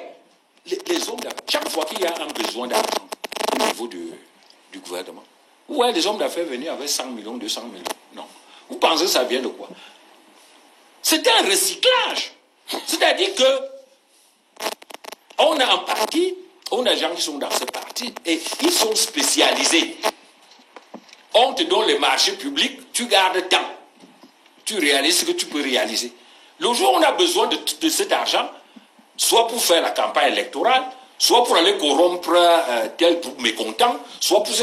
les hommes d'affaires, chaque fois qu'il y a un besoin d'argent au niveau du gouvernement, vous voyez les hommes d'affaires venir avec 100 millions, 200 millions. Non. Vous pensez que ça vient de quoi? C'est un recyclage. C'est-à-dire que on a un parti, on a des gens qui sont dans ce parti et ils sont spécialisés. On te donne les marchés publics, tu gardes temps. Tu réalises ce que tu peux réaliser. Le jour où on a besoin de cet argent, soit pour faire la campagne électorale, soit pour aller corrompre tel groupe mécontent, soit pour...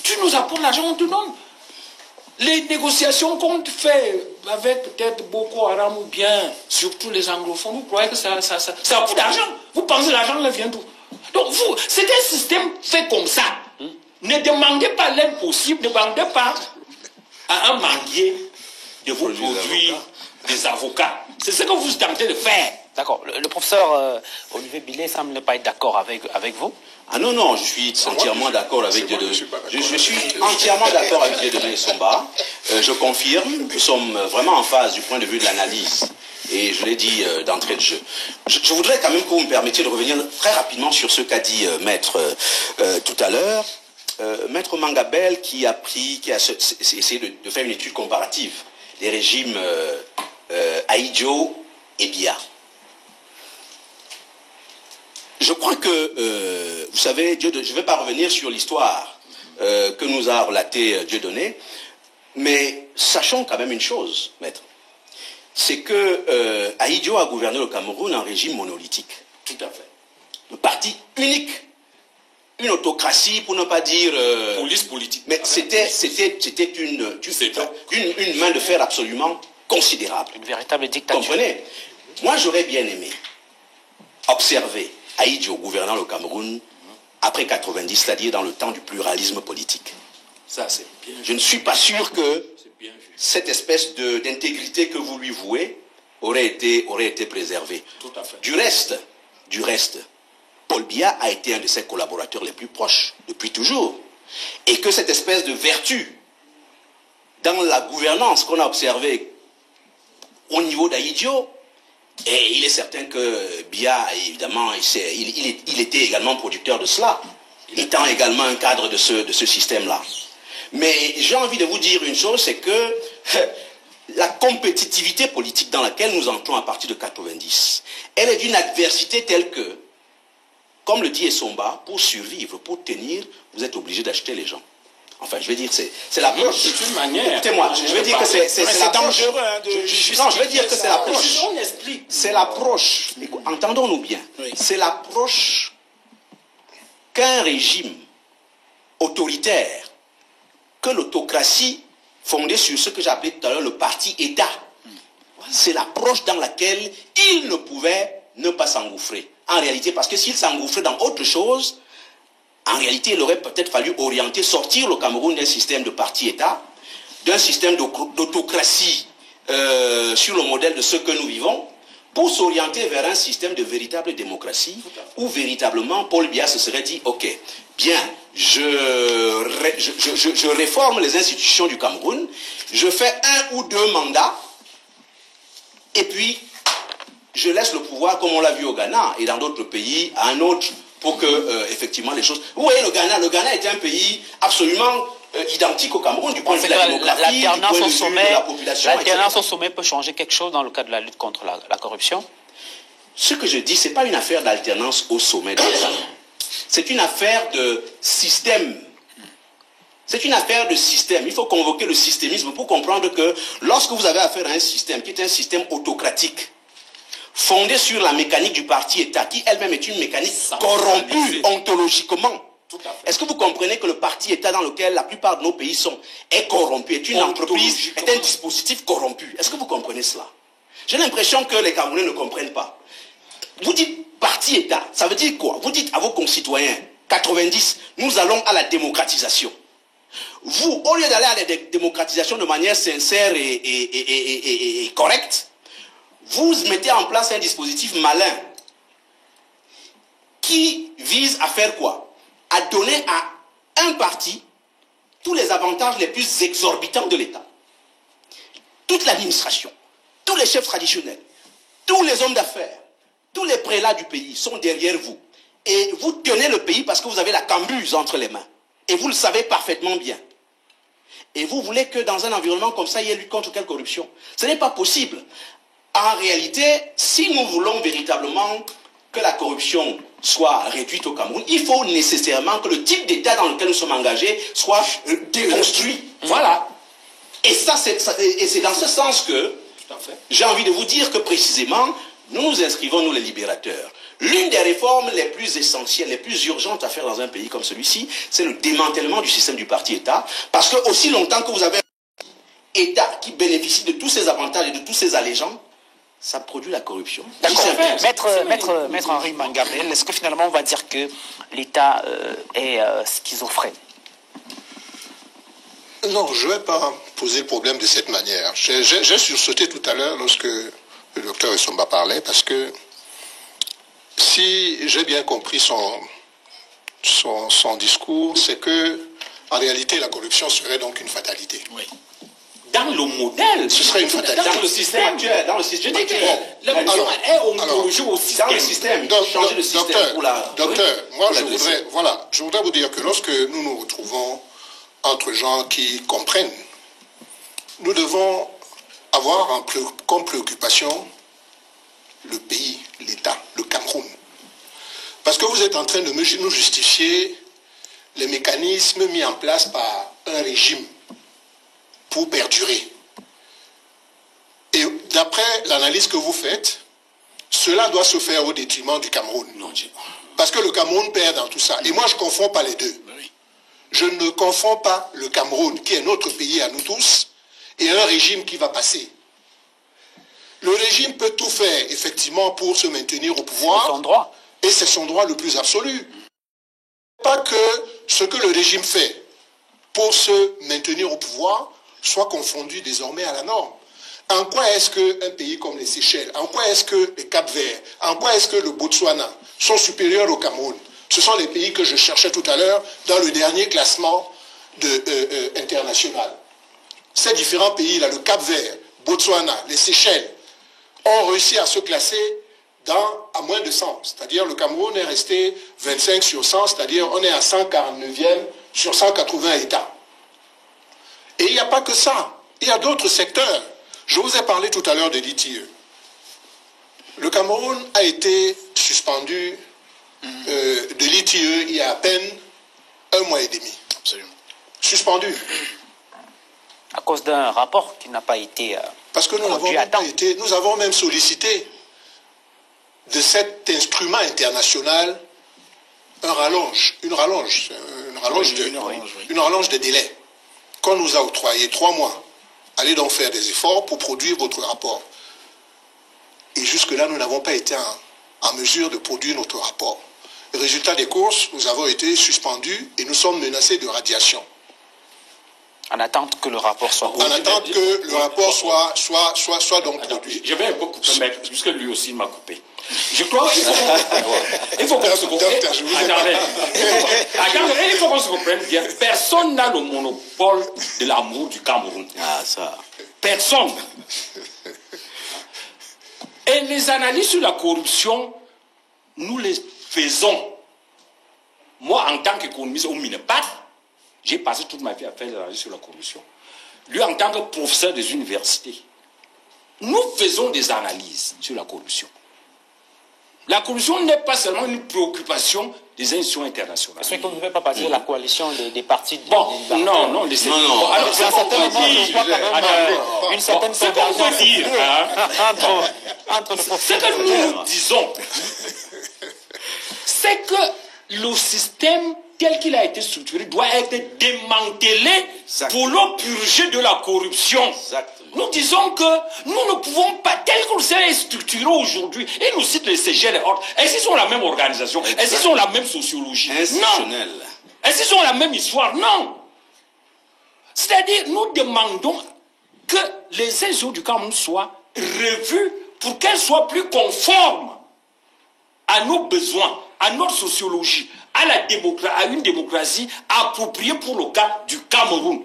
Tu nous apportes l'argent, on te donne. Les négociations qu'on fait avec peut-être Boko Haram ou bien surtout les anglophones, vous croyez que ça a beaucoup d'argent? Vous pensez que l'argent là vient d'où? Donc vous, c'est un système fait comme ça. Ne demandez pas l'impossible, ne demandez pas à un manguier de vous produire des avocats. C'est ce que vous tentez de faire. D'accord. Le professeur Olivier Billet semble ne pas être d'accord avec vous. Ah non, non, je suis entièrement d'accord avec Dieudonné. Je suis entièrement d'accord avec Dieudonné Somba. Je confirme, nous sommes vraiment en phase du point de vue de l'analyse. Et je l'ai dit d'entrée de jeu. Je voudrais quand même que vous me permettiez de revenir très rapidement sur ce qu'a dit Maître tout à l'heure. Maître Mangabel qui a essayé de faire une étude comparative des régimes Ahidjo et Biya. Je crois que, vous savez, je ne vais pas revenir sur l'histoire que nous a relaté Dieudonné, mais sachons quand même une chose, maître, c'est que Ahidjo a gouverné le Cameroun en régime monolithique. Tout à fait. Un parti unique, une autocratie, pour ne pas dire... police politique. Mais c'était une main de fer absolument considérable. Une véritable dictature. Comprenez? Moi, j'aurais bien aimé observer Ahidjo gouvernant le Cameroun après 90, c'est-à-dire dans le temps du pluralisme politique. Ça, c'est bien. Je ne suis pas sûr que cette espèce d'intégrité que vous lui vouez aurait été préservée. Tout à fait. Du reste, Paul Biya a été un de ses collaborateurs les plus proches depuis toujours. Et que cette espèce de vertu dans la gouvernance qu'on a observée au niveau d'Ahidjo, et il est certain que Biya, évidemment, il était également producteur de cela, étant également un cadre de ce système-là. Mais j'ai envie de vous dire une chose, c'est que la compétitivité politique dans laquelle nous entrons à partir de 90, elle est d'une adversité telle que, comme le dit Essomba, pour survivre, pour tenir, vous êtes obligé d'acheter les gens. Enfin, je vais dire, c'est l'approche. C'est une manière. Écoutez-moi, je vais dire que c'est dangereux. Non, je vais dire que c'est l'approche. On explique. C'est l'approche. Entendons-nous bien. Oui. C'est l'approche qu'un régime autoritaire, que l'autocratie fondée sur ce que j'appelais tout à l'heure le parti-État, c'est l'approche dans laquelle il ne pouvait ne pas s'engouffrer. En réalité, parce que s'il s'engouffrait dans autre chose, en réalité, il aurait peut-être fallu orienter, sortir le Cameroun d'un système de parti-État, d'un système d'autocratie sur le modèle de ce que nous vivons, pour s'orienter vers un système de véritable démocratie où véritablement Paul Biya se serait dit, ok, bien, je réforme les institutions du Cameroun, je fais 1 ou 2 mandats, et puis je laisse le pouvoir, comme on l'a vu au Ghana et dans d'autres pays, à un autre, pour que, effectivement, les choses... Vous voyez, le Ghana est un pays absolument identique au Cameroun, du point de vue de la démographie, du point de vue de la population. L'alternance au sommet peut changer quelque chose dans le cadre de la lutte contre la corruption? Ce que je dis, ce n'est pas une affaire d'alternance au sommet de l'État. C'est une affaire de système. C'est une affaire de système. Il faut convoquer le systémisme pour comprendre que lorsque vous avez affaire à un système qui est un système autocratique, fondé sur la mécanique du parti-État, qui elle-même est une mécanique corrompue ontologiquement. Est-ce que vous comprenez que le parti-État dans lequel la plupart de nos pays sont est corrompu, est une entreprise, est un dispositif corrompu? Est-ce que vous comprenez cela? J'ai l'impression que les Camerounais ne comprennent pas. Vous dites parti-État, ça veut dire quoi? Vous dites à vos concitoyens, 90, nous allons à la démocratisation. Vous, au lieu d'aller à la démocratisation de manière sincère et correcte, vous mettez en place un dispositif malin qui vise à faire quoi? À donner à un parti tous les avantages les plus exorbitants de l'État. Toute l'administration, tous les chefs traditionnels, tous les hommes d'affaires, tous les prélats du pays sont derrière vous. Et vous tenez le pays parce que vous avez la cambuse entre les mains. Et vous le savez parfaitement bien. Et vous voulez que dans un environnement comme ça, il y ait lutte contre quelle corruption? Ce n'est pas possible. En réalité, si nous voulons véritablement que la corruption soit réduite au Cameroun, il faut nécessairement que le type d'État dans lequel nous sommes engagés soit déconstruit. Voilà. Et c'est dans ce sens que j'ai envie de vous dire que précisément, nous nous inscrivons, nous les libérateurs. L'une des réformes les plus essentielles, les plus urgentes à faire dans un pays comme celui-ci, c'est le démantèlement du système du parti-État. Parce que aussi longtemps que vous avez un État qui bénéficie de tous ses avantages et de tous ses allégeants, ça produit la corruption. D'accord. Maître Henri Mangabriel, est-ce que finalement on va dire que l'État est schizophrène? Non, je ne vais pas poser le problème de cette manière. J'ai sursauté tout à l'heure lorsque le docteur Essomba parlait, parce que si j'ai bien compris son discours, c'est que en réalité la corruption serait donc une fatalité. Oui. Dans le modèle, ce serait une fatalité. Dans le système actuel, la corruption est homologuée au système. Dans le système, changer le système docteur, moi je voudrais vous dire que lorsque nous nous retrouvons entre gens qui comprennent, nous devons avoir comme préoccupation le pays, l'État, le Cameroun. Parce que vous êtes en train de nous justifier les mécanismes mis en place par un régime pour perdurer. Et d'après l'analyse que vous faites, cela doit se faire au détriment du Cameroun. Parce que le Cameroun perd dans tout ça. Et moi, je ne confonds pas les deux. Je ne confonds pas le Cameroun, qui est notre pays à nous tous, et un régime qui va passer. Le régime peut tout faire, effectivement, pour se maintenir au pouvoir. C'est son droit. Et c'est son droit le plus absolu. Pas que ce que le régime fait pour se maintenir au pouvoir soit confondu désormais à la norme. En quoi est-ce qu'un pays comme les Seychelles, en quoi est-ce que les Cap-Vert, en quoi est-ce que le Botswana sont supérieurs au Cameroun? Ce sont les pays que je cherchais tout à l'heure dans le dernier classement international. Ces différents pays-là, le Cap-Vert, Botswana, les Seychelles, ont réussi à se classer à moins de 100. C'est-à-dire le Cameroun est resté 25 sur 100, c'est-à-dire on est à 149e sur 180 États. Et il n'y a pas que ça. Il y a d'autres secteurs. Je vous ai parlé tout à l'heure de l'ITIE. Le Cameroun a été suspendu de l'ITIE il y a à peine 1 mois et demi. Absolument. Suspendu. À cause d'un rapport qui n'a pas été... Parce que nous avons même sollicité de cet instrument international une rallonge de délai qu'on nous a octroyé 3 mois. Allez donc faire des efforts pour produire votre rapport. Et jusque-là, nous n'avons pas été en mesure de produire notre rapport. Résultat des courses, nous avons été suspendus et nous sommes menacés de radiation. En attente que le rapport soit produit. En attente que le rapport soit donc produit. Je vais un peu couper, mais puisque lui aussi m'a coupé. Je crois qu'il faut qu'on se comprenne. Attendez, il faut qu'on se comprenne bien. Personne n'a le monopole de l'amour du Cameroun. Ah, ça. Personne. Et les analyses sur la corruption, nous les faisons. Moi, en tant qu'économiste au Minepat, j'ai passé toute ma vie à faire des analyses sur la corruption. Lui, en tant que professeur des universités, nous faisons des analyses sur la corruption. La corruption n'est pas seulement une préoccupation des institutions internationales. Est-ce qu'on ne veut pas passer de la coalition des partis de non. Alors, c'est un certain moment, je vois quand même une certaine convergence entre ce que nous disons, c'est que le système tel qu'il a été structuré doit être démantelé pour le purger de la corruption. Exactement. Nous disons que nous ne pouvons pas, tel que le système est structuré aujourd'hui, et nous citent les CGL et autres, est-ce qu'ils ont la même organisation? Est-ce qu'ils ont la même sociologie? Non. Est-ce qu'ils ont la même histoire? Non. C'est-à-dire, nous demandons que les institutions du Cameroun soient revues pour qu'elles soient plus conformes à nos besoins, à notre sociologie, à une démocratie appropriée pour le cas du Cameroun.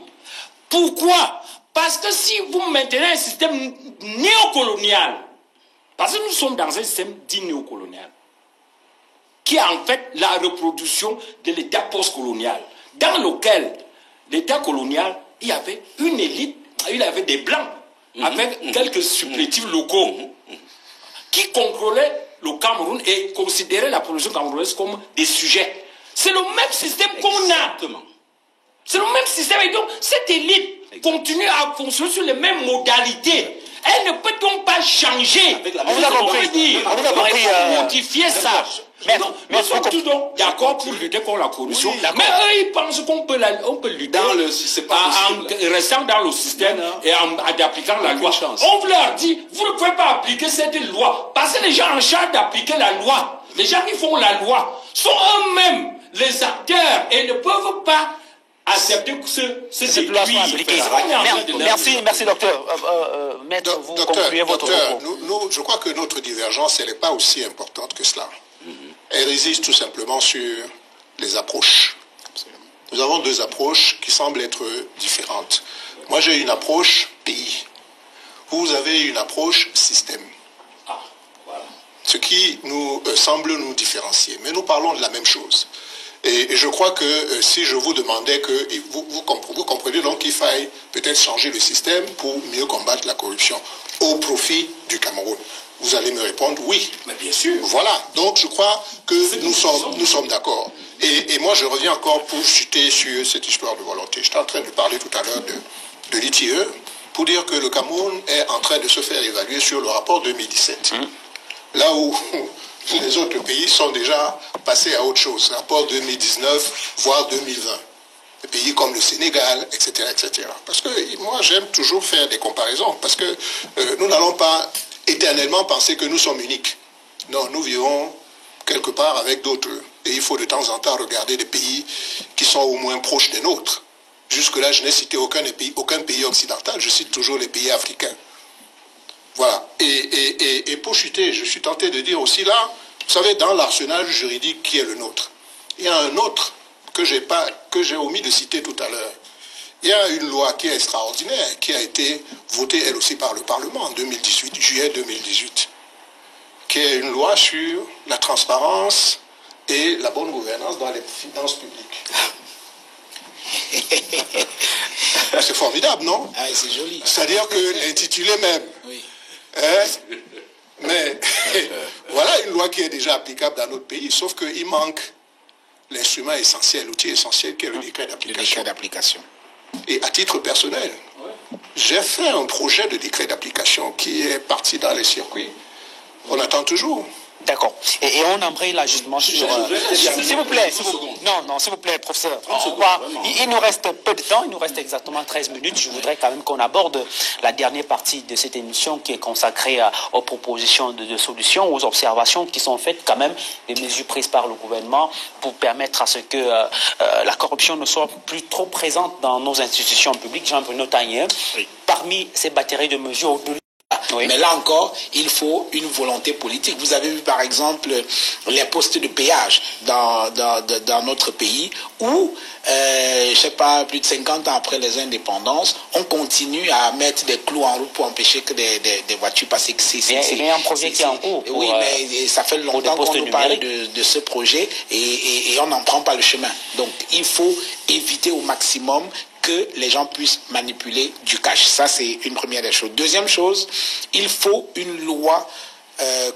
Pourquoi? Parce que si vous maintenez un système néocolonial, parce que nous sommes dans un système dit néocolonial, qui est en fait la reproduction de l'État postcolonial, dans lequel l'État colonial, il y avait une élite, il y avait des Blancs, avec quelques supplétifs locaux, qui contrôlaient le Cameroun et considéraient la population camerounaise comme des sujets. C'est le même système qu'on a. C'est le même système. Et donc, cette élite continue à fonctionner sur les mêmes modalités. Elle ne peut donc pas changer. On vous a compris. On vous a compris. Modifier ça. Nous sommes tous donc d'accord pour lutter contre la corruption. Oui, mais eux, ils pensent qu'on peut lutter en restant dans le système et en appliquant la loi. On leur dit, vous ne pouvez pas appliquer cette loi. Parce que les gens en charge d'appliquer la loi, les gens qui font la loi, sont eux-mêmes les acteurs et ne peuvent pas accepter que ce loi soit appliquée. Merci, docteur. Maître, vous concluez votre propos. Je crois que notre divergence, elle n'est pas aussi importante que cela. Elle réside tout simplement sur les approches. Nous avons deux approches qui semblent être différentes. Moi, j'ai une approche pays. Vous avez une approche système. Ce qui nous semble nous différencier. Mais nous parlons de la même chose. Et je crois que si je vous demandais que vous comprenez donc qu'il faille peut-être changer le système pour mieux combattre la corruption au profit du Cameroun, vous allez me répondre oui. Mais bien sûr. Voilà. Donc je crois que nous sommes d'accord. Et moi je reviens encore pour chuter sur cette histoire de volonté. J'étais en train de parler tout à l'heure de l'ITIE pour dire que le Cameroun est en train de se faire évaluer sur le rapport 2017. Là où les autres pays sont déjà passés à autre chose. Rapport 2019, voire 2020. Des pays comme le Sénégal, etc., etc. Parce que moi, j'aime toujours faire des comparaisons. Parce que nous n'allons pas éternellement penser que nous sommes uniques. Non, nous vivons quelque part avec d'autres. Et il faut de temps en temps regarder des pays qui sont au moins proches des nôtres. Jusque-là, je n'ai cité aucun pays occidental. Je cite toujours les pays africains. Voilà. Et pour chuter, je suis tenté de dire aussi là, vous savez, dans l'arsenal juridique qui est le nôtre, il y a un autre que j'ai omis de citer tout à l'heure. Il y a une loi qui est extraordinaire, qui a été votée elle aussi par le Parlement en 2018, juillet 2018, qui est une loi sur la transparence et la bonne gouvernance dans les finances publiques. C'est formidable, non? Ah, c'est joli. C'est-à-dire que l'intitulé même. Oui. Mais voilà une loi qui est déjà applicable dans notre pays, sauf qu'il manque l'instrument essentiel, l'outil essentiel qui est le décret d'application. Et à titre personnel, j'ai fait un projet de décret d'application qui est parti dans les circuits. On attend toujours. D'accord. Et on embraye là justement sur... S'il vous plaît, s'il vous plaît, professeur. Il nous reste peu de temps, il nous reste exactement 13 minutes. Je voudrais quand même qu'on aborde la dernière partie de cette émission qui est consacrée aux propositions de solutions, aux observations qui sont faites quand même, des mesures prises par le gouvernement pour permettre à ce que la corruption ne soit plus trop présente dans nos institutions publiques. Jean-Bruno Tagné, parmi ces batteries de mesures, au-delà. Oui. Mais là encore, il faut une volonté politique. Vous avez vu par exemple les postes de péage dans notre pays où, je ne sais pas, plus de 50 ans après les indépendances, on continue à mettre des clous en route pour empêcher que des voitures passent. Il y a un projet qui est en cours. Oui, mais ça fait longtemps qu'on nous parle de ce projet et on n'en prend pas le chemin. Donc il faut éviter au maximum que les gens puissent manipuler du cash. Ça, c'est une première des choses. Deuxième chose, il faut une loi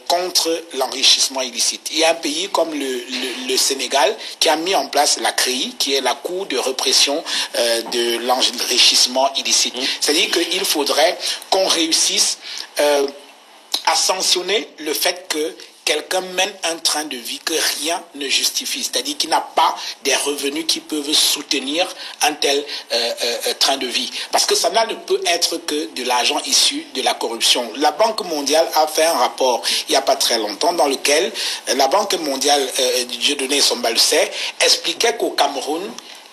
contre l'enrichissement illicite. Il y a un pays comme le Sénégal qui a mis en place la CREI, qui est la Cour de répression de l'enrichissement illicite. C'est-à-dire qu'il faudrait qu'on réussisse à sanctionner le fait que quelqu'un mène un train de vie que rien ne justifie, c'est-à-dire qu'il n'a pas des revenus qui peuvent soutenir un tel train de vie. Parce que ça ne peut être que de l'argent issu de la corruption. La Banque mondiale a fait un rapport il n'y a pas très longtemps dans lequel la Banque mondiale, Dieudonné Sombalsay, expliquait qu'au Cameroun,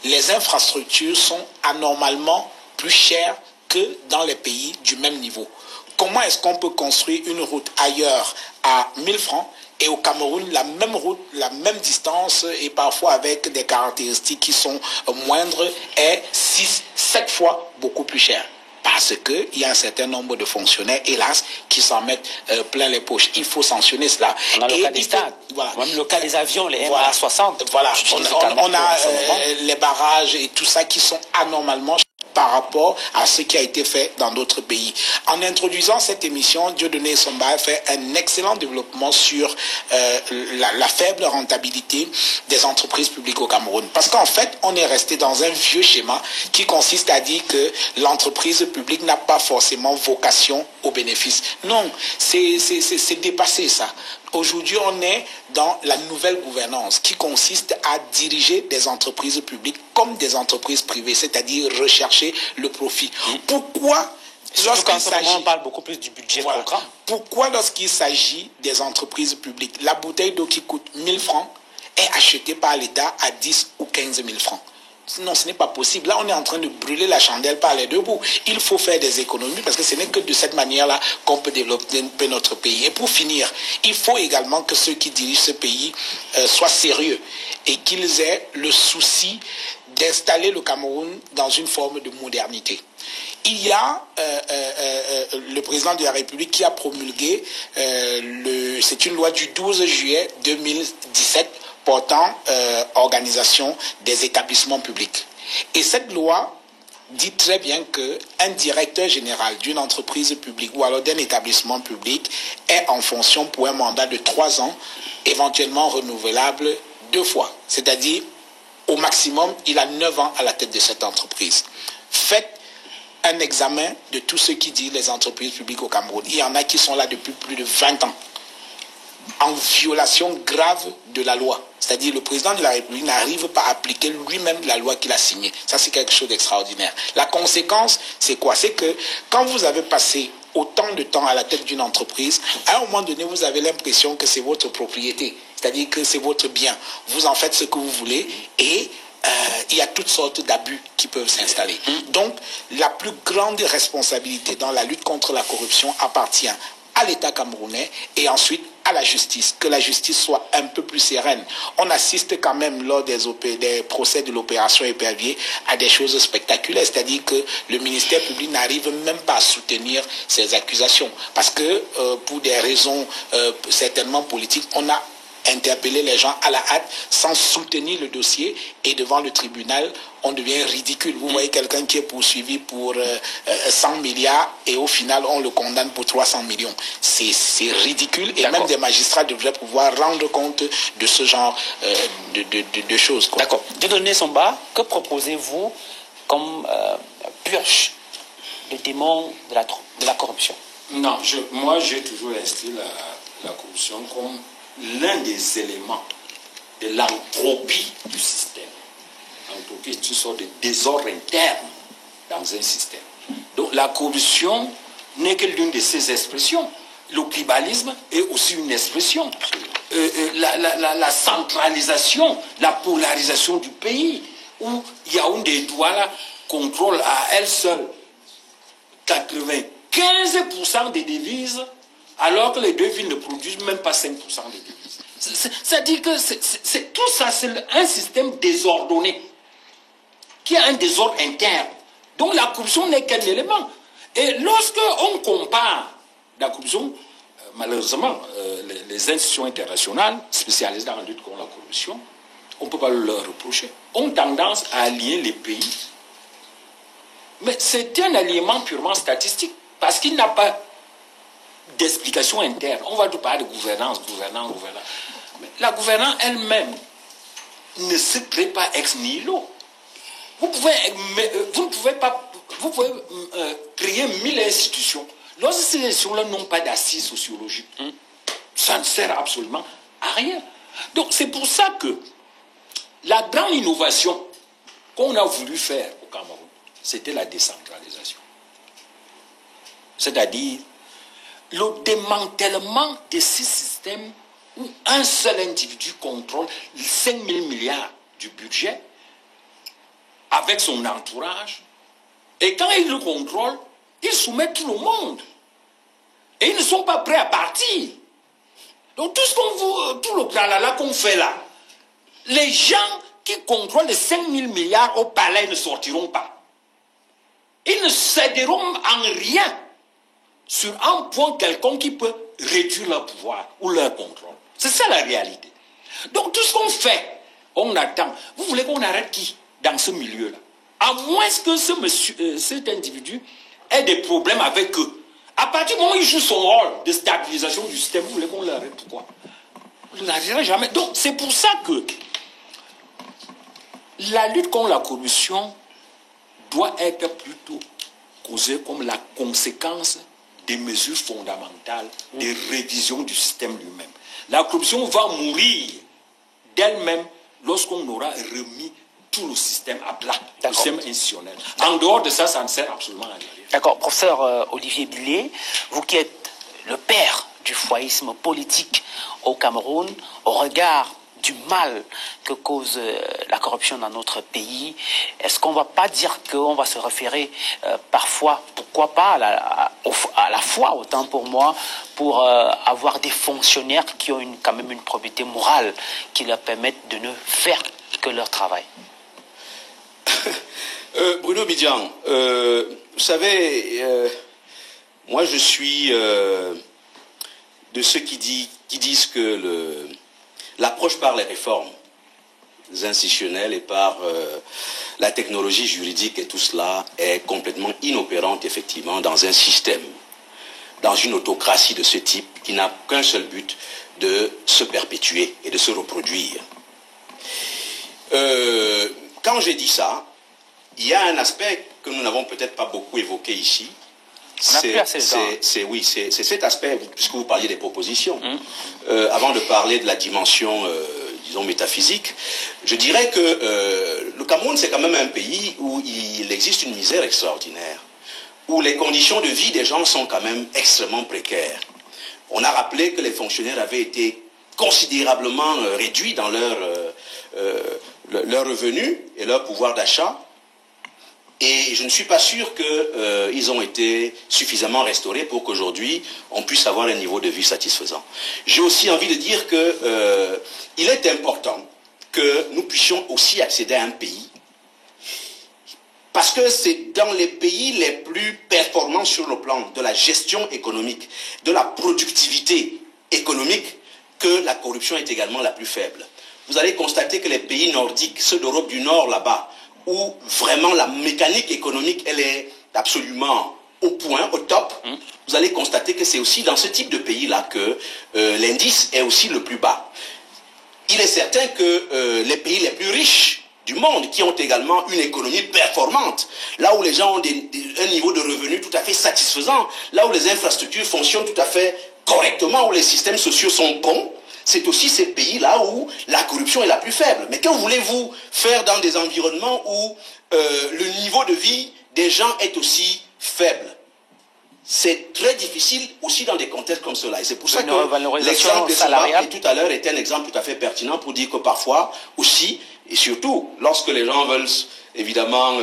les infrastructures sont anormalement plus chères que dans les pays du même niveau. Comment est-ce qu'on peut construire une route ailleurs à 1000 francs et au Cameroun, la même route, la même distance et parfois avec des caractéristiques qui sont moindres est 6-7 fois beaucoup plus cher? Parce qu'il y a un certain nombre de fonctionnaires, hélas, qui s'en mettent plein les poches. Il faut sanctionner cela. On a le cas des stades, voilà. Même le cas des avions, les MA60. Voilà, on a les barrages et tout ça qui sont anormalement par rapport à ce qui a été fait dans d'autres pays. En introduisant cette émission, Dieudonné Somba a fait un excellent développement sur la faible rentabilité des entreprises publiques au Cameroun. Parce qu'en fait, on est resté dans un vieux schéma qui consiste à dire que l'entreprise publique n'a pas forcément vocation au bénéfice. Non, c'est dépassé ça. Aujourd'hui, on est dans la nouvelle gouvernance qui consiste à diriger des entreprises publiques comme des entreprises privées, c'est-à-dire rechercher le profit. Pourquoi on parle beaucoup plus du budget programme. Pourquoi lorsqu'il s'agit des entreprises publiques, la bouteille d'eau qui coûte 1000 francs est achetée par l'État à 10 ou 15 000 francs? Non, ce n'est pas possible. Là, on est en train de brûler la chandelle par les deux bouts. Il faut faire des économies parce que ce n'est que de cette manière-là qu'on peut développer notre pays. Et pour finir, il faut également que ceux qui dirigent ce pays soient sérieux et qu'ils aient le souci d'installer le Cameroun dans une forme de modernité. Il y a le président de la République qui a promulgué, c'est une loi du 12 juillet 2017, portant organisation des établissements publics. Et cette loi dit très bien qu'un directeur général d'une entreprise publique ou alors d'un établissement public est en fonction pour un mandat de 3 ans, éventuellement renouvelable 2 fois. C'est-à-dire, au maximum, il a 9 ans à la tête de cette entreprise. Faites un examen de tout ce qui dit les entreprises publiques au Cameroun. Il y en a qui sont là depuis plus de 20 ans, en violation grave de la loi. C'est-à-dire le président de la République n'arrive pas à appliquer lui-même la loi qu'il a signée. Ça, c'est quelque chose d'extraordinaire. La conséquence, c'est quoi? C'est que quand vous avez passé autant de temps à la tête d'une entreprise, à un moment donné, vous avez l'impression que c'est votre propriété. C'est-à-dire que c'est votre bien. Vous en faites ce que vous voulez et il y a toutes sortes d'abus qui peuvent s'installer. Donc, la plus grande responsabilité dans la lutte contre la corruption appartient à l'État camerounais et ensuite à la justice, que la justice soit un peu plus sereine. On assiste quand même lors des procès de l'opération Épervier à des choses spectaculaires, c'est-à-dire que le ministère public n'arrive même pas à soutenir ces accusations parce que pour des raisons certainement politiques, on a interpeller les gens à la hâte sans soutenir le dossier et devant le tribunal, on devient ridicule. Vous voyez quelqu'un qui est poursuivi pour 100 milliards et au final, on le condamne pour 300 millions. C'est ridicule et même des magistrats devraient pouvoir rendre compte de ce genre de choses. D'accord. Dieudonné Somba, que proposez-vous comme purge de démon de la corruption? Non, moi j'ai toujours inscrit la corruption comme l'un des éléments de l'entropie du système. L'entropie est une sorte de désordre interne dans un système. Donc la corruption n'est que l'une de ces expressions. Le tribalisme est aussi une expression. La centralisation, la polarisation du pays, où Yaoundé Douala contrôle à elle seule 95% des devises, alors que les deux villes ne produisent même pas 5% des devises. C'est-à-dire que tout ça, c'est un système désordonné, qui a un désordre interne. Donc la corruption n'est qu'un élément. Et lorsque on compare la corruption, malheureusement, les institutions internationales spécialisées dans la lutte contre la corruption, on ne peut pas leur reprocher, ont tendance à allier les pays. Mais c'est un alliement purement statistique, parce qu'il n'a pas d'explication interne. On va tout parler de gouvernance. Mais la gouvernance elle-même ne se crée pas ex nihilo. Vous pouvez créer 1000 institutions. Lorsque ces institutions-là n'ont pas d'assises sociologiques, ça ne sert absolument à rien. Donc c'est pour ça que la grande innovation qu'on a voulu faire au Cameroun, c'était la décentralisation. C'est-à-dire le démantèlement de ces systèmes où un seul individu contrôle 5 000 milliards du budget avec son entourage. Et quand il le contrôle, il soumet tout le monde. Et ils ne sont pas prêts à partir. Donc tout le tralala qu'on fait là, les gens qui contrôlent les 5 000 milliards au palais ne sortiront pas. Ils ne céderont en rien sur un point quelconque qui peut réduire leur pouvoir ou leur contrôle. C'est ça la réalité. Donc tout ce qu'on fait, on attend. Vous voulez qu'on arrête qui dans ce milieu-là? À moins que cet individu ait des problèmes avec eux. À partir du moment où il joue son rôle de stabilisation du système, vous voulez qu'on l'arrête? Pourquoi? On ne l'arrêtera jamais. Donc c'est pour ça que la lutte contre la corruption doit être plutôt causée comme la conséquence des mesures fondamentales, des révisions du système lui-même. La corruption va mourir d'elle-même lorsqu'on aura remis tout le système à plat, le système institutionnel. En dehors de ça, ça ne sert absolument à rien. D'accord. Professeur Olivier Billet, vous qui êtes le père du foyisme politique au Cameroun, au regard du mal que cause la corruption dans notre pays, est-ce qu'on ne va pas dire qu'on va se référer parfois, pourquoi pas à la foi, autant pour moi, pour avoir des fonctionnaires qui ont quand même une probité morale qui leur permettent de ne faire que leur travail? Bruno Bidian, vous savez, moi je suis de ceux qui disent que l'approche par les réformes institutionnelles et par la technologie juridique et tout cela est complètement inopérante effectivement dans un système, dans une autocratie de ce type qui n'a qu'un seul but, de se perpétuer et de se reproduire. Quand j'ai dit ça, il y a un aspect que nous n'avons peut-être pas beaucoup évoqué ici. C'est cet aspect, puisque vous parliez des propositions. Avant de parler de la dimension, disons, métaphysique, je dirais que le Cameroun, c'est quand même un pays où il existe une misère extraordinaire, où les conditions de vie des gens sont quand même extrêmement précaires. On a rappelé que les fonctionnaires avaient été considérablement réduits dans leurs revenus et leur pouvoir d'achat. Et je ne suis pas sûr qu'ils ont été suffisamment restaurés pour qu'aujourd'hui, on puisse avoir un niveau de vie satisfaisant. J'ai aussi envie de dire qu'il est important que nous puissions aussi accéder à un pays, parce que c'est dans les pays les plus performants sur le plan de la gestion économique, de la productivité économique, que la corruption est également la plus faible. Vous allez constater que les pays nordiques, ceux d'Europe du Nord là-bas, où vraiment la mécanique économique, elle est absolument au point, au top, vous allez constater que c'est aussi dans ce type de pays-là que l'indice est aussi le plus bas. Il est certain que les pays les plus riches du monde, qui ont également une économie performante, là où les gens ont un niveau de revenus tout à fait satisfaisant, là où les infrastructures fonctionnent tout à fait correctement, où les systèmes sociaux sont bons, c'est aussi ces pays-là où la corruption est la plus faible. Mais que voulez-vous faire dans des environnements où le niveau de vie des gens est aussi faible? C'est très difficile aussi dans des contextes comme cela. Et c'est pour ça que l'exemple de salariale tout à l'heure est un exemple tout à fait pertinent pour dire que parfois aussi, et surtout lorsque les gens veulent évidemment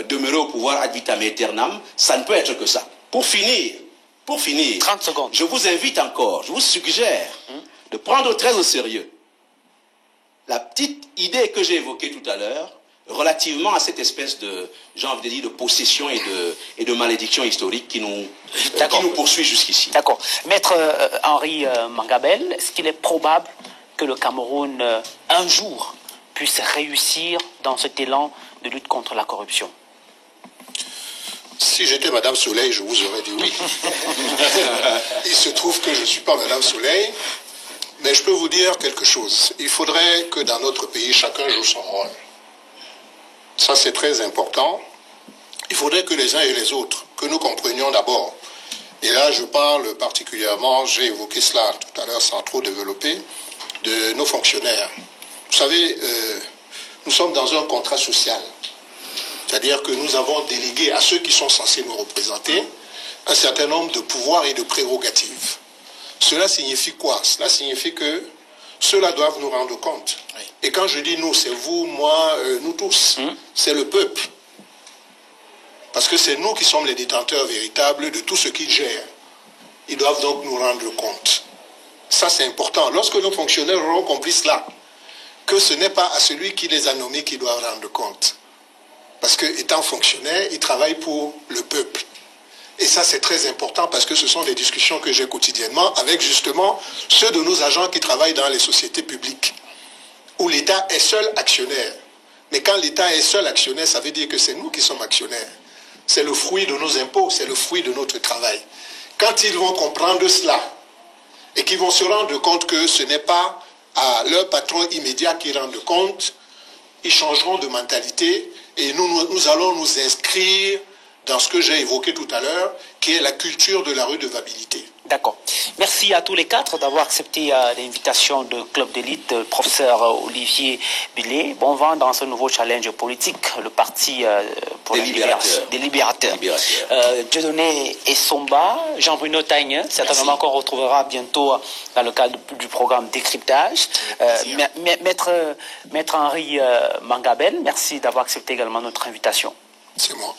demeurer au pouvoir ad vitam aeternam, ça ne peut être que ça. Pour finir, 30 secondes. Je vous invite encore, je vous suggère de prendre très au sérieux la petite idée que j'ai évoquée tout à l'heure relativement à cette espèce de, j'ai envie de dire, de possession et de malédiction historique qui nous poursuit jusqu'ici. D'accord. Maître Henri Mangabel, est-ce qu'il est probable que le Cameroun, un jour, puisse réussir dans cet élan de lutte contre la corruption? Si j'étais Madame Soleil, je vous aurais dit oui. Il se trouve que je ne suis pas Madame Soleil, mais je peux vous dire quelque chose. Il faudrait que dans notre pays, chacun joue son rôle. Ça, c'est très important. Il faudrait que les uns et les autres, que nous comprenions d'abord. Et là, je parle particulièrement, j'ai évoqué cela tout à l'heure sans trop développer, de nos fonctionnaires. Vous savez, nous sommes dans un contrat social. C'est-à-dire que nous avons délégué à ceux qui sont censés nous représenter un certain nombre de pouvoirs et de prérogatives. Cela signifie quoi? Cela signifie que ceux-là doivent nous rendre compte. Oui. Et quand je dis nous, c'est vous, moi, nous tous. C'est le peuple. Parce que c'est nous qui sommes les détenteurs véritables de tout ce qu'ils gèrent. Ils doivent donc nous rendre compte. Ça, c'est important. Lorsque nos fonctionnaires auront compris cela, que ce n'est pas à celui qui les a nommés qu'ils doivent rendre compte. Parce qu'étant fonctionnaire, ils travaillent pour le peuple. Et ça, c'est très important parce que ce sont des discussions que j'ai quotidiennement avec justement ceux de nos agents qui travaillent dans les sociétés publiques, où l'État est seul actionnaire. Mais quand l'État est seul actionnaire, ça veut dire que c'est nous qui sommes actionnaires. C'est le fruit de nos impôts, c'est le fruit de notre travail. Quand ils vont comprendre cela et qu'ils vont se rendre compte que ce n'est pas à leur patron immédiat qu'ils rendent compte, ils changeront de mentalité et nous allons nous inscrire dans ce que j'ai évoqué tout à l'heure, qui est la culture de la redevabilité. D'accord. Merci à tous les quatre d'avoir accepté l'invitation de Club d'élite, professeur Olivier Billet. Bon vent dans ce nouveau challenge politique, le parti pour la libération des libérateurs. Dieudonné Essomba, Jean-Bruno Tagne, certainement qu'on retrouvera bientôt dans le cadre du programme décryptage. Maître Henri Mangabel, merci d'avoir accepté également notre invitation. C'est moi.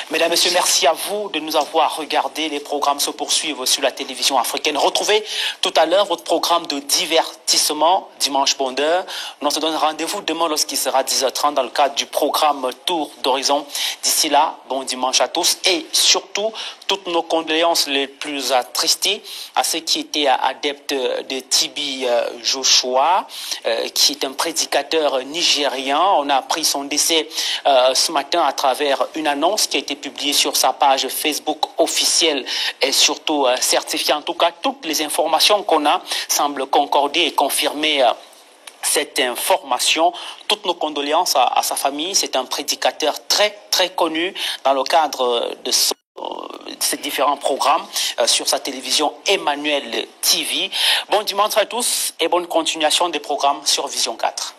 Mesdames, Messieurs, merci à vous de nous avoir regardé. Les programmes se poursuivent sur la télévision africaine. Retrouvez tout à l'heure votre programme de divertissement, Dimanche Bondeur. On se donne rendez-vous demain lorsqu'il sera 10h30 dans le cadre du programme Tour d'Horizon. D'ici là, bon dimanche à tous et surtout, toutes nos condoléances les plus attristées à ceux qui étaient adeptes de Tibi Joshua, qui est un prédicateur nigérian. On a appris son décès ce matin à travers une annonce qui a été publiée sur sa page Facebook officielle et surtout certifiée. En tout cas, toutes les informations qu'on a semblent concorder et confirmer cette information. Toutes nos condoléances à sa famille. C'est un prédicateur très, très connu dans le cadre de ces différents programmes sur sa télévision Emmanuel TV. Bon dimanche à tous et bonne continuation des programmes sur Vision 4.